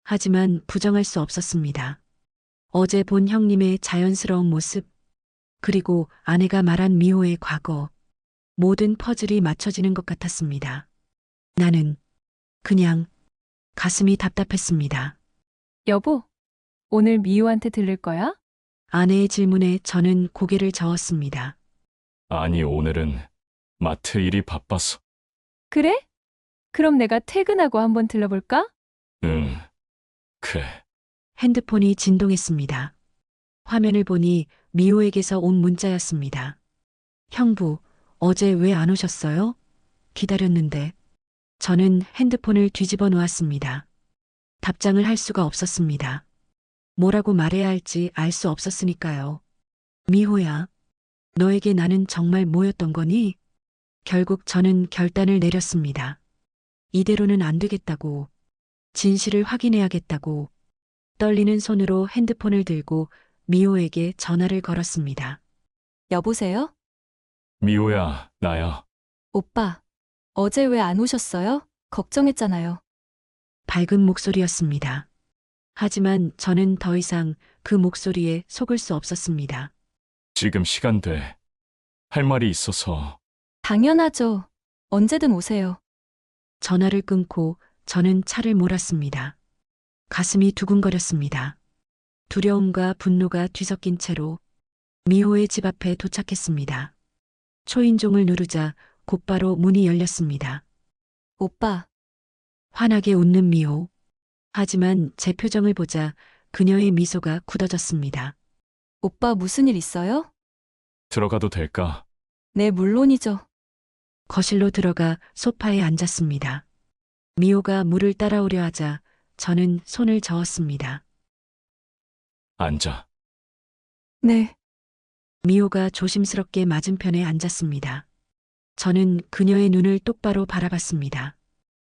하지만 부정할 수 없었습니다. 어제 본 형님의 자연스러운 모습, 그리고 아내가 말한 미호의 과거, 모든 퍼즐이 맞춰지는 것 같았습니다. 나는 그냥 가슴이 답답했습니다. 여보, 오늘 미호한테 들를 거야? 아내의 질문에 저는 고개를 저었습니다. 아니, 오늘은 마트 일이 바빠서. 그래? 그럼 내가 퇴근하고 한번 들러볼까? 응. 그래. 핸드폰이 진동했습니다. 화면을 보니 미호에게서 온 문자였습니다. 형부, 어제 왜 안 오셨어요? 기다렸는데. 저는 핸드폰을 뒤집어 놓았습니다. 답장을 할 수가 없었습니다. 뭐라고 말해야 할지 알 수 없었으니까요. 미호야, 너에게 나는 정말 뭐였던 거니? 결국 저는 결단을 내렸습니다. 이대로는 안 되겠다고, 진실을 확인해야겠다고, 떨리는 손으로 핸드폰을 들고 미호에게 전화를 걸었습니다. 여보세요? 미호야, 나야. 오빠, 어제 왜 안 오셨어요? 걱정했잖아요. 밝은 목소리였습니다. 하지만 저는 더 이상 그 목소리에 속을 수 없었습니다. 지금 시간 돼. 할 말이 있어서. 당연하죠. 언제든 오세요. 전화를 끊고 저는 차를 몰았습니다. 가슴이 두근거렸습니다. 두려움과 분노가 뒤섞인 채로 미호의 집 앞에 도착했습니다. 초인종을 누르자 곧바로 문이 열렸습니다. 오빠, 환하게 웃는 미호. 하지만 제 표정을 보자 그녀의 미소가 굳어졌습니다. 오빠 무슨 일 있어요? 들어가도 될까? 네, 물론이죠. 거실로 들어가 소파에 앉았습니다. 미호가 물을 따라오려 하자 저는 손을 저었습니다. 앉아. 네, 미호가 조심스럽게 맞은편에 앉았습니다. 저는 그녀의 눈을 똑바로 바라봤습니다.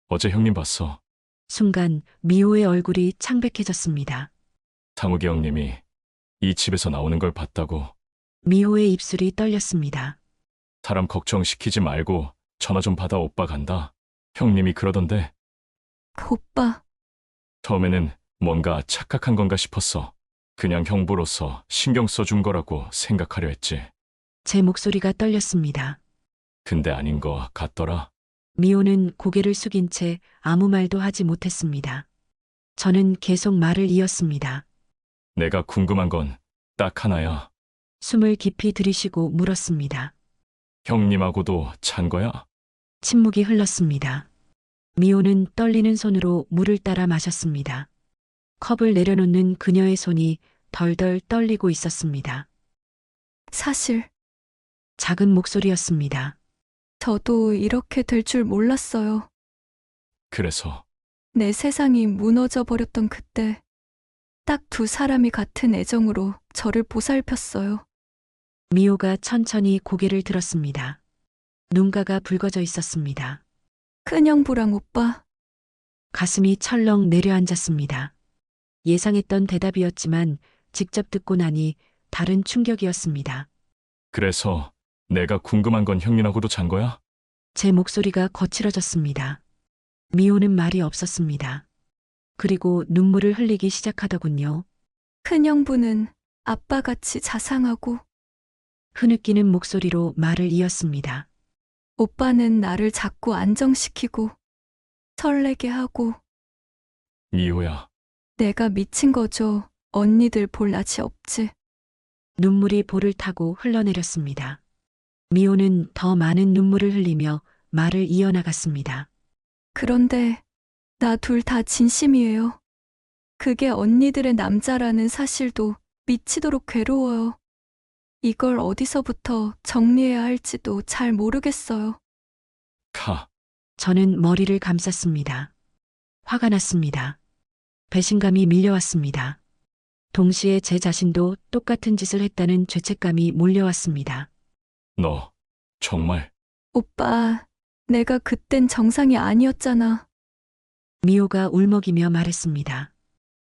어제 형님 봤어. 순간 미호의 얼굴이 창백해졌습니다. 상욱이 형님이 이 집에서 나오는 걸 봤다고. 미호의 입술이 떨렸습니다. 사람 걱정시키지 말고 전화 좀 받아, 오빠 간다. 형님이 그러던데. 오빠, 처음에는 뭔가 착각한 건가 싶었어. 그냥 형부로서 신경 써준 거라고 생각하려 했지. 제 목소리가 떨렸습니다. 근데 아닌 거 같더라. 미호는 고개를 숙인 채 아무 말도 하지 못했습니다. 저는 계속 말을 이었습니다. 내가 궁금한 건 딱 하나야. 숨을 깊이 들이쉬고 물었습니다. 형님하고도 잔 거야? 침묵이 흘렀습니다. 미호는 떨리는 손으로 물을 따라 마셨습니다. 컵을 내려놓는 그녀의 손이 덜덜 떨리고 있었습니다. 사실 작은 목소리였습니다. 저도 이렇게 될 줄 몰랐어요. 그래서 내 세상이 무너져 버렸던 그때 딱 두 사람이 같은 애정으로 저를 보살폈어요. 미호가 천천히 고개를 들었습니다. 눈가가 붉어져 있었습니다. 큰형부랑 오빠, 가슴이 철렁 내려앉았습니다. 예상했던 대답이었지만 직접 듣고 나니 다른 충격이었습니다. 그래서 내가 궁금한 건 형님하고도 잔 거야? 제 목소리가 거칠어졌습니다. 미호는 말이 없었습니다. 그리고 눈물을 흘리기 시작하더군요. 큰형부는 아빠같이 자상하고 흐느끼는 목소리로 말을 이었습니다. 오빠는 나를 자꾸 안정시키고 설레게 하고 미호야, 내가 미친 거죠. 언니들 볼 낯이 없지. 눈물이 볼을 타고 흘러내렸습니다. 미호는 더 많은 눈물을 흘리며 말을 이어나갔습니다. 그런데 나 둘 다 진심이에요. 그게 언니들의 남자라는 사실도 미치도록 괴로워요. 이걸 어디서부터 정리해야 할지도 잘 모르겠어요. 가. 저는 머리를 감쌌습니다. 화가 났습니다. 배신감이 밀려왔습니다. 동시에 제 자신도 똑같은 짓을 했다는 죄책감이 몰려왔습니다. 너, 정말, 오빠, 내가 그땐 정상이 아니었잖아. 미호가 울먹이며 말했습니다.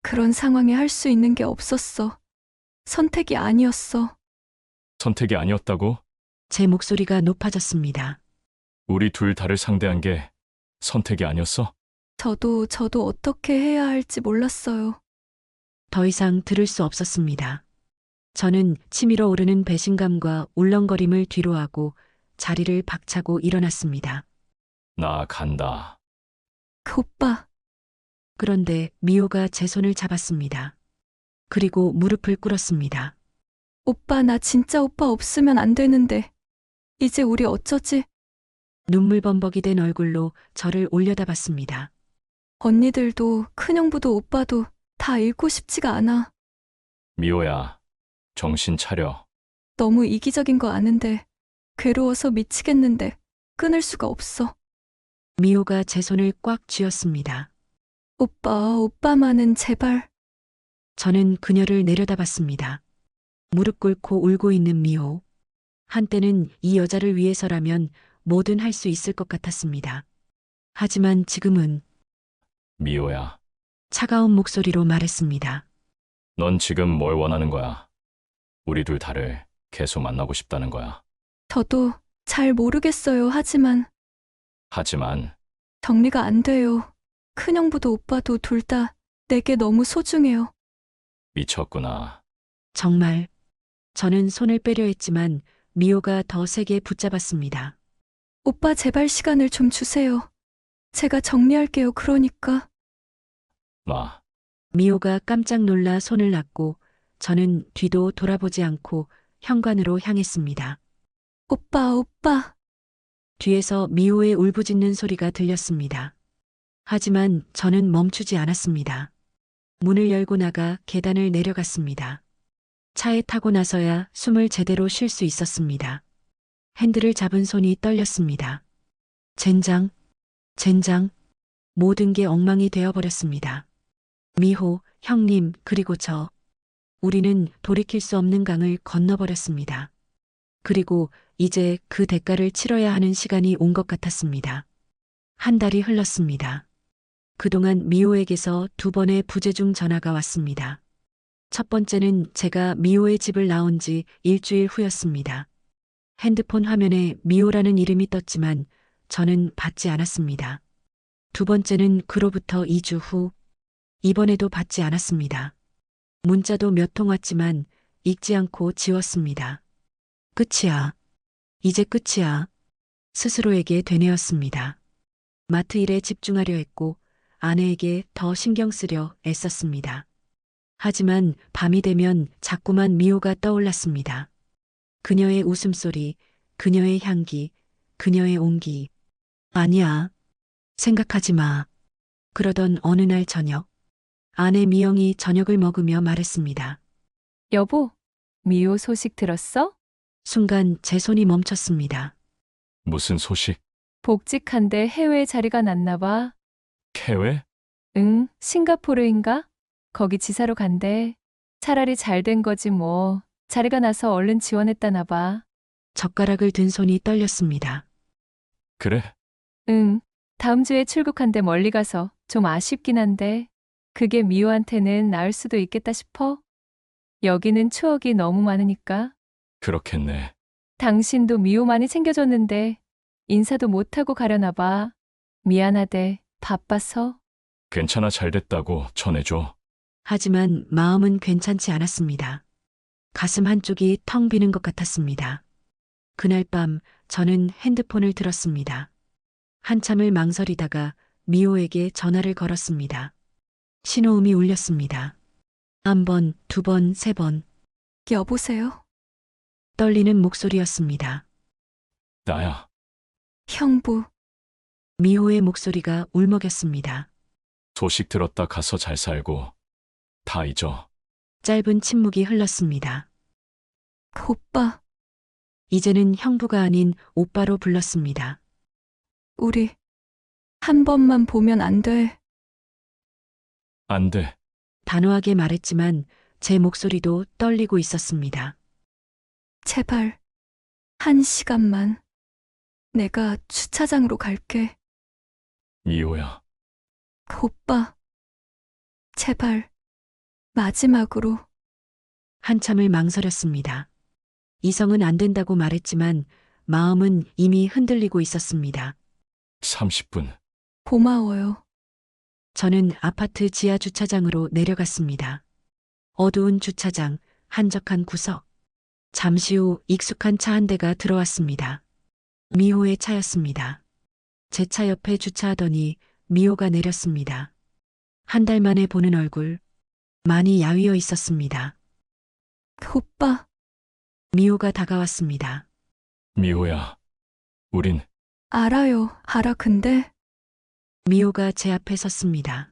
그런 상황에 할 수 있는 게 없었어. 선택이 아니었어. 선택이 아니었다고? 제 목소리가 높아졌습니다. 우리 둘 다를 상대한 게 선택이 아니었어? 저도 어떻게 해야 할지 몰랐어요. 더 이상 들을 수 없었습니다. 저는 치밀어 오르는 배신감과 울렁거림을 뒤로하고 자리를 박차고 일어났습니다. 나 간다. 그 오빠, 그런데 미호가 제 손을 잡았습니다. 그리고 무릎을 꿇었습니다. 오빠, 나 진짜 오빠 없으면 안 되는데. 이제 우리 어쩌지? 눈물 범벅이 된 얼굴로 저를 올려다봤습니다. 언니들도 큰형부도 오빠도 다 잃고 싶지가 않아. 미호야, 정신 차려. 너무 이기적인 거 아는데 괴로워서 미치겠는데 끊을 수가 없어. 미호가 제 손을 꽉 쥐었습니다. 오빠만은 제발. 저는 그녀를 내려다봤습니다. 무릎 꿇고 울고 있는 미호. 한때는 이 여자를 위해서라면 뭐든 할 수 있을 것 같았습니다. 하지만 지금은 미호야, 차가운 목소리로 말했습니다. 넌 지금 뭘 원하는 거야? 우리 둘 다를 계속 만나고 싶다는 거야. 저도 잘 모르겠어요. 하지만 정리가 안 돼요. 큰형부도 오빠도 둘 다 내게 너무 소중해요. 미쳤구나. 정말 저는 손을 빼려 했지만 미호가 더 세게 붙잡았습니다. 오빠 제발 시간을 좀 주세요. 제가 정리할게요. 그러니까. 마, 미호가 깜짝 놀라 손을 놨고 저는 뒤도 돌아보지 않고 현관으로 향했습니다. 오빠. 뒤에서 미호의 울부짖는 소리가 들렸습니다. 하지만 저는 멈추지 않았습니다. 문을 열고 나가 계단을 내려갔습니다. 차에 타고 나서야 숨을 제대로 쉴 수 있었습니다. 핸들을 잡은 손이 떨렸습니다. 젠장, 모든 게 엉망이 되어버렸습니다. 미호, 형님, 그리고 저. 우리는 돌이킬 수 없는 강을 건너버렸습니다. 그리고 이제 그 대가를 치러야 하는 시간이 온 것 같았습니다. 한 달이 흘렀습니다. 그동안 미호에게서 2번의 부재중 전화가 왔습니다. 첫 번째는 제가 미호의 집을 나온 지 일주일 후였습니다. 핸드폰 화면에 미호라는 이름이 떴지만 저는 받지 않았습니다. 두 번째는 그로부터 2주 후, 이번에도 받지 않았습니다. 문자도 몇 통 왔지만 읽지 않고 지웠습니다. 끝이야. 이제 끝이야. 스스로에게 되뇌었습니다. 마트 일에 집중하려 했고 아내에게 더 신경 쓰려 애썼습니다. 하지만 밤이 되면 자꾸만 미호가 떠올랐습니다. 그녀의 웃음소리, 그녀의 향기, 그녀의 온기. 아니야. 생각하지 마. 그러던 어느 날 저녁, 아내 미영이 저녁을 먹으며 말했습니다. 여보, 미호 소식 들었어? 순간 제 손이 멈췄습니다. 무슨 소식? 복직한데 해외에 자리가 났나 봐. 해외? 응, 싱가포르인가? 거기 지사로 간대. 차라리 잘 된 거지 뭐. 자리가 나서 얼른 지원했다나 봐. 젓가락을 든 손이 떨렸습니다. 그래? 응, 다음 주에 출국한데 멀리 가서 좀 아쉽긴 한데 그게 미호한테는 나을 수도 있겠다 싶어. 여기는 추억이 너무 많으니까. 그렇겠네. 당신도 미호 많이 챙겨줬는데 인사도 못하고 가려나 봐. 미안하대. 바빠서. 괜찮아, 잘 됐다고 전해줘. 하지만 마음은 괜찮지 않았습니다. 가슴 한쪽이 텅 비는 것 같았습니다. 그날 밤 저는 핸드폰을 들었습니다. 한참을 망설이다가 미호에게 전화를 걸었습니다. 신호음이 울렸습니다. 1번, 2번, 3번. 여보세요? 떨리는 목소리였습니다. 나야. 형부, 미호의 목소리가 울먹였습니다. 소식 들었다 가서 잘 살고 다 잊어. 짧은 침묵이 흘렀습니다. 오빠, 이제는 형부가 아닌 오빠로 불렀습니다. 우리 한 번만 보면 안 돼. 안 돼. 단호하게 말했지만 제 목소리도 떨리고 있었습니다. 제발, 1시간만. 내가 주차장으로 갈게. 미호야. 오빠, 제발, 마지막으로. 한참을 망설였습니다. 이성은 안 된다고 말했지만 마음은 이미 흔들리고 있었습니다. 30분. 고마워요. 저는 아파트 지하 주차장으로 내려갔습니다. 어두운 주차장, 한적한 구석. 잠시 후 익숙한 차 한 대가 들어왔습니다. 미호의 차였습니다. 제 차 옆에 주차하더니 미호가 내렸습니다. 한 달 만에 보는 얼굴, 많이 야위어 있었습니다. 오빠, 미호가 다가왔습니다. 미호야. 우린 알아, 근데 미호가 제 앞에 섰습니다.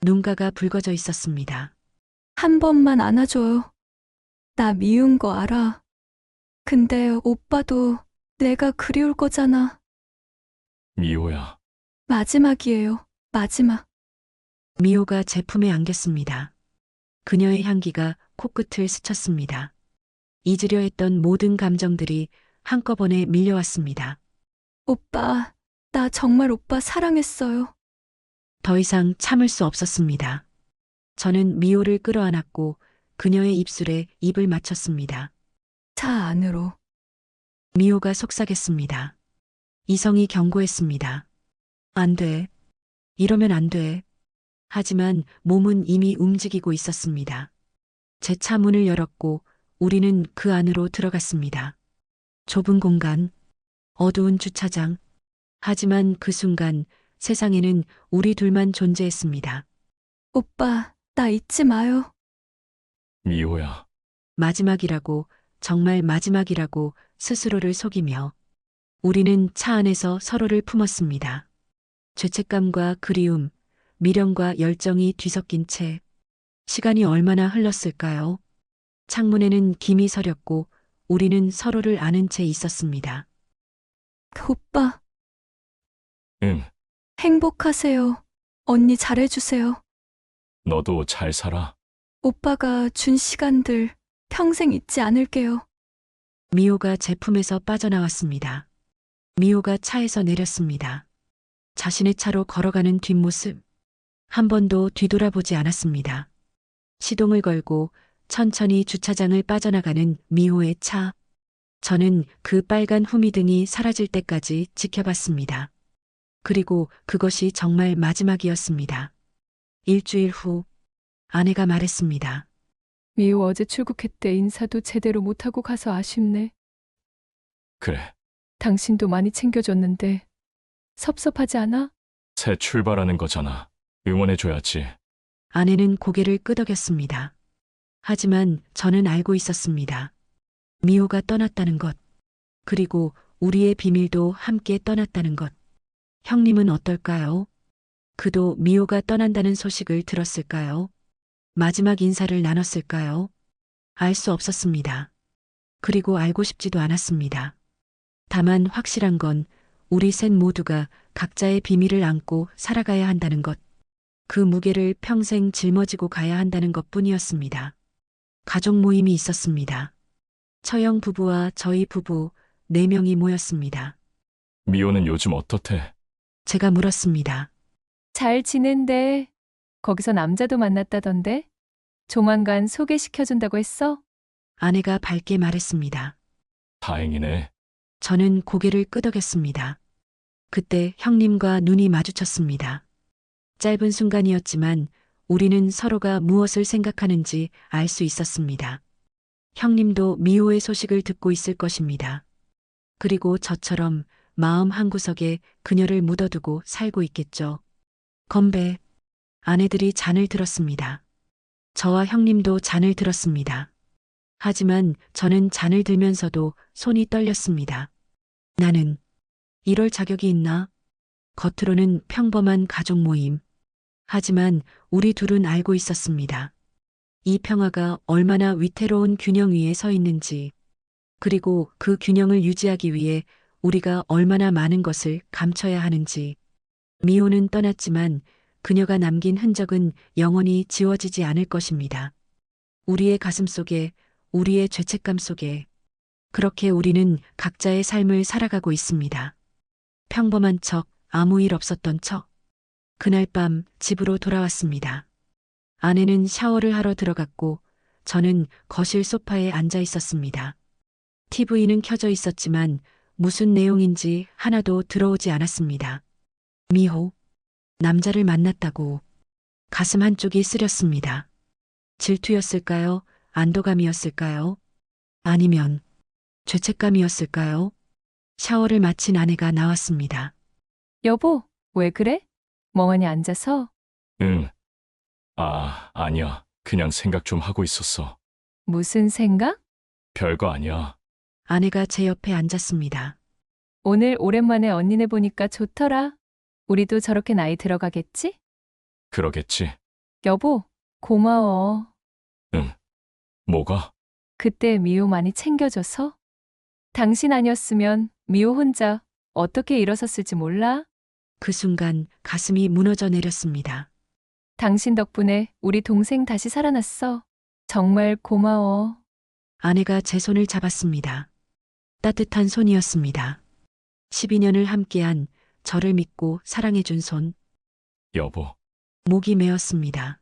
눈가가 붉어져 있었습니다. 한 번만 안아줘요. 나 미운 거 알아. 근데 오빠도 내가 그리울 거잖아. 미호야. 마지막이에요, 마지막. 미호가 제 품에 안겼습니다. 그녀의 향기가 코끝을 스쳤습니다. 잊으려 했던 모든 감정들이 한꺼번에 밀려왔습니다. 오빠, 나 정말 오빠 사랑했어요. 더 이상 참을 수 없었습니다. 저는 미호를 끌어안았고 그녀의 입술에 입을 맞췄습니다. 차 안으로. 미호가 속삭였습니다. 이성이 경고했습니다. 안 돼. 이러면 안 돼. 하지만 몸은 이미 움직이고 있었습니다. 제 차 문을 열었고 우리는 그 안으로 들어갔습니다. 좁은 공간, 어두운 주차장. 하지만 그 순간 세상에는 우리 둘만 존재했습니다. 오빠, 나 잊지 마요. 미호야. 마지막이라고, 정말 마지막이라고 스스로를 속이며 우리는 차 안에서 서로를 품었습니다. 죄책감과 그리움, 미련과 열정이 뒤섞인 채 시간이 얼마나 흘렀을까요? 창문에는 김이 서렸고 우리는 서로를 아는 채 있었습니다. 오빠, 응. 행복하세요. 언니 잘해주세요. 너도 잘 살아. 오빠가 준 시간들 평생 잊지 않을게요. 미호가 제 품에서 빠져나왔습니다. 미호가 차에서 내렸습니다. 자신의 차로 걸어가는 뒷모습. 한 번도 뒤돌아보지 않았습니다. 시동을 걸고 천천히 주차장을 빠져나가는 미호의 차. 저는 그 빨간 후미등이 사라질 때까지 지켜봤습니다. 그리고 그것이 정말 마지막이었습니다. 일주일 후 아내가 말했습니다. 미호 어제 출국했대. 인사도 제대로 못하고 가서 아쉽네. 그래. 당신도 많이 챙겨줬는데 섭섭하지 않아? 새 출발하는 거잖아. 응원해줘야지. 아내는 고개를 끄덕였습니다. 하지만 저는 알고 있었습니다. 미호가 떠났다는 것, 그리고 우리의 비밀도 함께 떠났다는 것. 형님은 어떨까요? 그도 미호가 떠난다는 소식을 들었을까요? 마지막 인사를 나눴을까요? 알 수 없었습니다. 그리고 알고 싶지도 않았습니다. 다만 확실한 건 우리 셋 모두가 각자의 비밀을 안고 살아가야 한다는 것. 그 무게를 평생 짊어지고 가야 한다는 것뿐이었습니다. 가족 모임이 있었습니다. 처형 부부와 저희 부부 4명이 모였습니다. 미호는 요즘 어떻대? 제가 물었습니다. 잘 지낸대. 거기서 남자도 만났다던데? 조만간 소개시켜준다고 했어? 아내가 밝게 말했습니다. 다행이네. 저는 고개를 끄덕였습니다. 그때 형님과 눈이 마주쳤습니다. 짧은 순간이었지만 우리는 서로가 무엇을 생각하는지 알 수 있었습니다. 형님도 미호의 소식을 듣고 있을 것입니다. 그리고 저처럼 마음 한구석에 그녀를 묻어두고 살고 있겠죠. 건배. 아내들이 잔을 들었습니다. 저와 형님도 잔을 들었습니다. 하지만 저는 잔을 들면서도 손이 떨렸습니다. 나는 이럴 자격이 있나? 겉으로는 평범한 가족 모임. 하지만 우리 둘은 알고 있었습니다. 이 평화가 얼마나 위태로운 균형 위에 서 있는지, 그리고 그 균형을 유지하기 위해 우리가 얼마나 많은 것을 감춰야 하는지. 미호는 떠났지만 그녀가 남긴 흔적은 영원히 지워지지 않을 것입니다. 우리의 가슴 속에, 우리의 죄책감 속에. 그렇게 우리는 각자의 삶을 살아가고 있습니다. 평범한 척, 아무 일 없었던 척. 그날 밤 집으로 돌아왔습니다. 아내는 샤워를 하러 들어갔고 저는 거실 소파에 앉아 있었습니다. TV는 켜져 있었지만 무슨 내용인지 하나도 들어오지 않았습니다. 미호, 남자를 만났다고. 가슴 한쪽이 쓰렸습니다. 질투였을까요? 안도감이었을까요? 아니면 죄책감이었을까요? 샤워를 마친 아내가 나왔습니다. 여보, 왜 그래? 멍하니 앉아서? 응. 아니야. 그냥 생각 좀 하고 있었어. 무슨 생각? 별거 아니야. 아내가 제 옆에 앉았습니다. 오늘 오랜만에 언니네 보니까 좋더라. 우리도 저렇게 나이 들어가겠지? 그러겠지. 여보, 고마워. 뭐가? 그때 미호 많이 챙겨줘서? 당신 아니었으면 미호 혼자 어떻게 일어섰을지 몰라? 그 순간 가슴이 무너져 내렸습니다. 당신 덕분에 우리 동생 다시 살아났어. 정말 고마워. 아내가 제 손을 잡았습니다. 따뜻한 손이었습니다. 12년을 함께한 저를 믿고 사랑해준 손. 여보. 목이 메었습니다.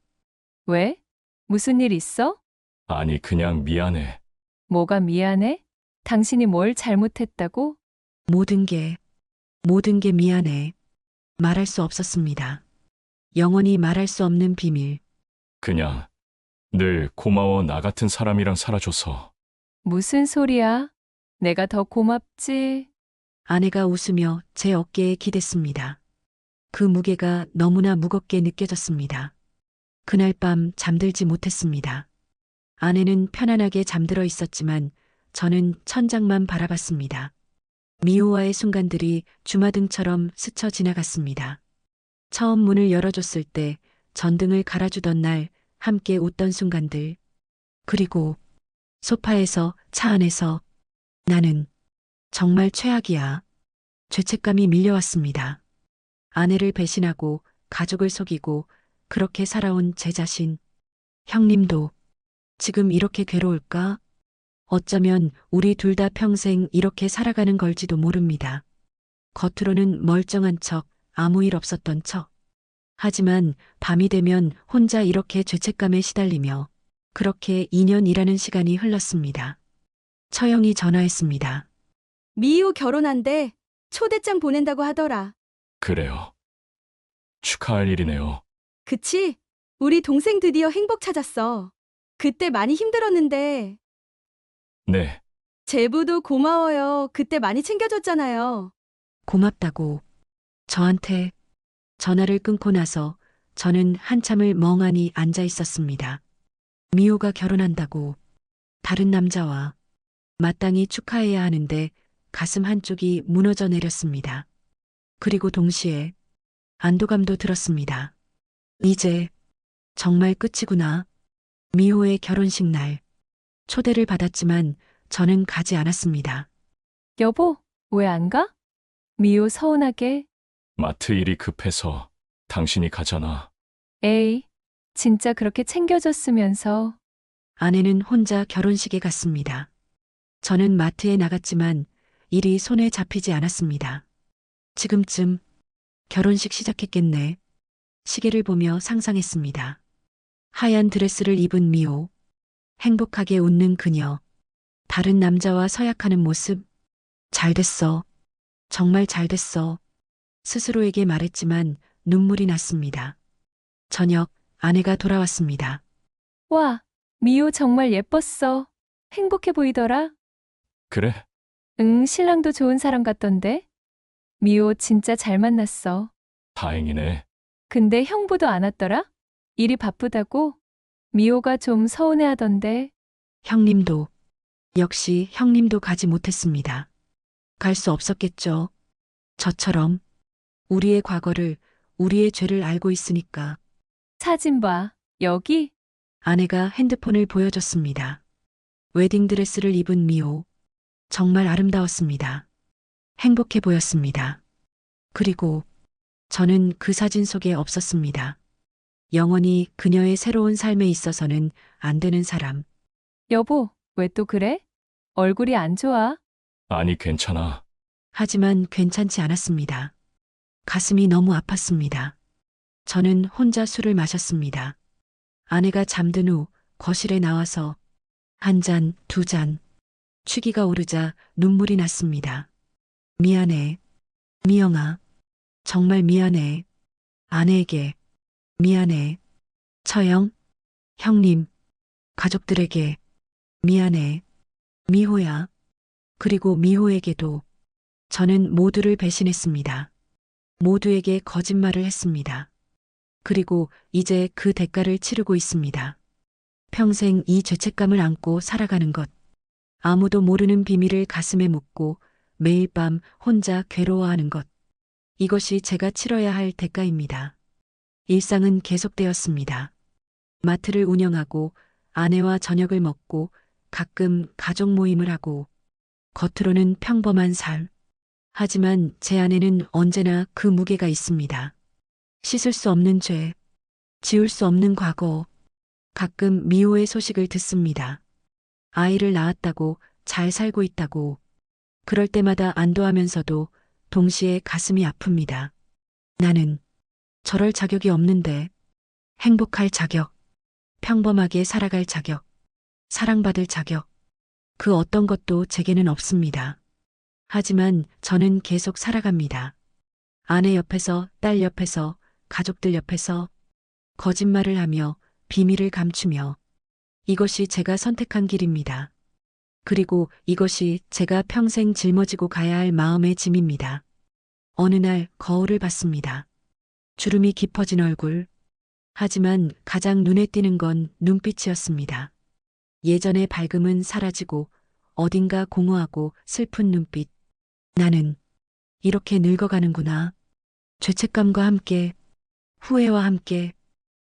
왜? 무슨 일 있어? 아니, 그냥 미안해. 뭐가 미안해? 당신이 뭘 잘못했다고? 모든 게 미안해. 말할 수 없었습니다. 영원히 말할 수 없는 비밀. 그냥 늘 고마워. 나 같은 사람이랑 살아줘서. 무슨 소리야? 내가 더 고맙지. 아내가 웃으며 제 어깨에 기댔습니다. 그 무게가 너무나 무겁게 느껴졌습니다. 그날 밤 잠들지 못했습니다. 아내는 편안하게 잠들어 있었지만 저는 천장만 바라봤습니다. 미호와의 순간들이 주마등처럼 스쳐 지나갔습니다. 처음 문을 열어줬을 때, 전등을 갈아주던 날, 함께 웃던 순간들. 그리고 소파에서, 차 안에서 나는 정말 최악이야. 죄책감이 밀려왔습니다. 아내를 배신하고 가족을 속이고 그렇게 살아온 제 자신. 형님도 지금 이렇게 괴로울까? 어쩌면 우리 둘 다 평생 이렇게 살아가는 걸지도 모릅니다. 겉으로는 멀쩡한 척, 아무 일 없었던 척. 하지만 밤이 되면 혼자 이렇게 죄책감에 시달리며 그렇게 2년이라는 시간이 흘렀습니다. 처형이 전화했습니다. 미호 결혼한대. 초대장 보낸다고 하더라. 그래요. 축하할 일이네요. 그치? 우리 동생 드디어 행복 찾았어. 그때 많이 힘들었는데. 네. 제부도 고마워요. 그때 많이 챙겨줬잖아요. 고맙다고 저한테. 전화를 끊고 나서 저는 한참을 멍하니 앉아 있었습니다. 미호가 결혼한다고. 다른 남자와. 마땅히 축하해야 하는데 가슴 한쪽이 무너져 내렸습니다. 그리고 동시에 안도감도 들었습니다. 이제 정말 끝이구나. 미호의 결혼식 날. 초대를 받았지만 저는 가지 않았습니다. 여보, 왜 안 가? 미호 서운하게. 마트 일이 급해서 당신이 가잖아. 에이, 진짜 그렇게 챙겨줬으면서. 아내는 혼자 결혼식에 갔습니다. 저는 마트에 나갔지만 일이 손에 잡히지 않았습니다. 지금쯤 결혼식 시작했겠네. 시계를 보며 상상했습니다. 하얀 드레스를 입은 미호. 행복하게 웃는 그녀. 다른 남자와 서약하는 모습. 잘 됐어. 정말 잘 됐어. 스스로에게 말했지만 눈물이 났습니다. 저녁 아내가 돌아왔습니다. 와, 미호 정말 예뻤어. 행복해 보이더라. 그래? 응, 신랑도 좋은 사람 같던데. 미호 진짜 잘 만났어. 다행이네. 근데 형부도 안 왔더라? 일이 바쁘다고? 미호가 좀 서운해하던데. 형님도. 역시 형님도 가지 못했습니다. 갈 수 없었겠죠. 저처럼 우리의 과거를, 우리의 죄를 알고 있으니까. 사진 봐. 여기? 아내가 핸드폰을 보여줬습니다. 웨딩드레스를 입은 미호. 정말 아름다웠습니다. 행복해 보였습니다. 그리고 저는 그 사진 속에 없었습니다. 영원히 그녀의 새로운 삶에 있어서는 안 되는 사람. 여보, 왜 또 그래? 얼굴이 안 좋아? 아니, 괜찮아. 하지만 괜찮지 않았습니다. 가슴이 너무 아팠습니다. 저는 혼자 술을 마셨습니다. 아내가 잠든 후 거실에 나와서 한 잔, 두 잔, 취기가 오르자 눈물이 났습니다. 미안해. 미영아. 정말 미안해. 아내에게 미안해. 처형, 형님, 가족들에게 미안해. 미호야. 그리고 미호에게도 저는 모두를 배신했습니다. 모두에게 거짓말을 했습니다. 그리고 이제 그 대가를 치르고 있습니다. 평생 이 죄책감을 안고 살아가는 것. 아무도 모르는 비밀을 가슴에 묻고 매일 밤 혼자 괴로워하는 것. 이것이 제가 치러야 할 대가입니다. 일상은 계속되었습니다. 마트를 운영하고 아내와 저녁을 먹고 가끔 가족 모임을 하고 겉으로는 평범한 삶. 하지만 제 안에는 언제나 그 무게가 있습니다. 씻을 수 없는 죄, 지울 수 없는 과거. 가끔 미호의 소식을 듣습니다. 아이를 낳았다고, 잘 살고 있다고. 그럴 때마다 안도하면서도 동시에 가슴이 아픕니다. 나는 저럴 자격이 없는데, 행복할 자격, 평범하게 살아갈 자격, 사랑받을 자격, 그 어떤 것도 제게는 없습니다. 하지만 저는 계속 살아갑니다. 아내 옆에서, 딸 옆에서, 가족들 옆에서 거짓말을 하며 비밀을 감추며 이것이 제가 선택한 길입니다. 그리고 이것이 제가 평생 짊어지고 가야 할 마음의 짐입니다. 어느 날 거울을 봤습니다. 주름이 깊어진 얼굴. 하지만 가장 눈에 띄는 건 눈빛이었습니다. 예전의 밝음은 사라지고 어딘가 공허하고 슬픈 눈빛. 나는 이렇게 늙어가는구나. 죄책감과 함께, 후회와 함께,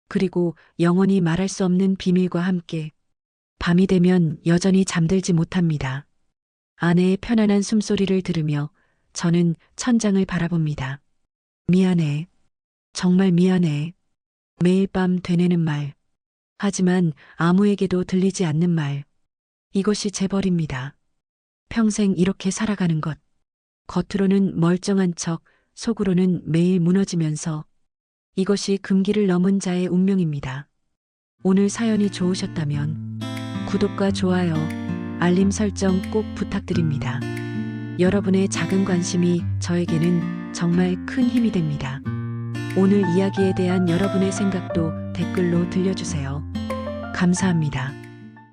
그리고 영원히 말할 수 없는 비밀과 함께. 밤이 되면 여전히 잠들지 못합니다. 아내의 편안한 숨소리를 들으며 저는 천장을 바라봅니다. 미안해. 정말 미안해. 매일 밤 되뇌는 말. 하지만 아무에게도 들리지 않는 말. 이것이 제 벌입니다. 평생 이렇게 살아가는 것. 겉으로는 멀쩡한 척, 속으로는 매일 무너지면서 이것이 금기를 넘은 자의 운명입니다. 오늘 사연이 좋으셨다면 구독과 좋아요, 알림 설정 꼭 부탁드립니다. 여러분의 작은 관심이 저에게는 정말 큰 힘이 됩니다. 오늘 이야기에 대한 여러분의 생각도 댓글로 들려주세요. 감사합니다.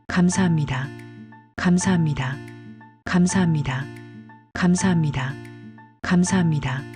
감사합니다. 감사합니다. 감사합니다. 감사합니다. 감사합니다. 감사합니다.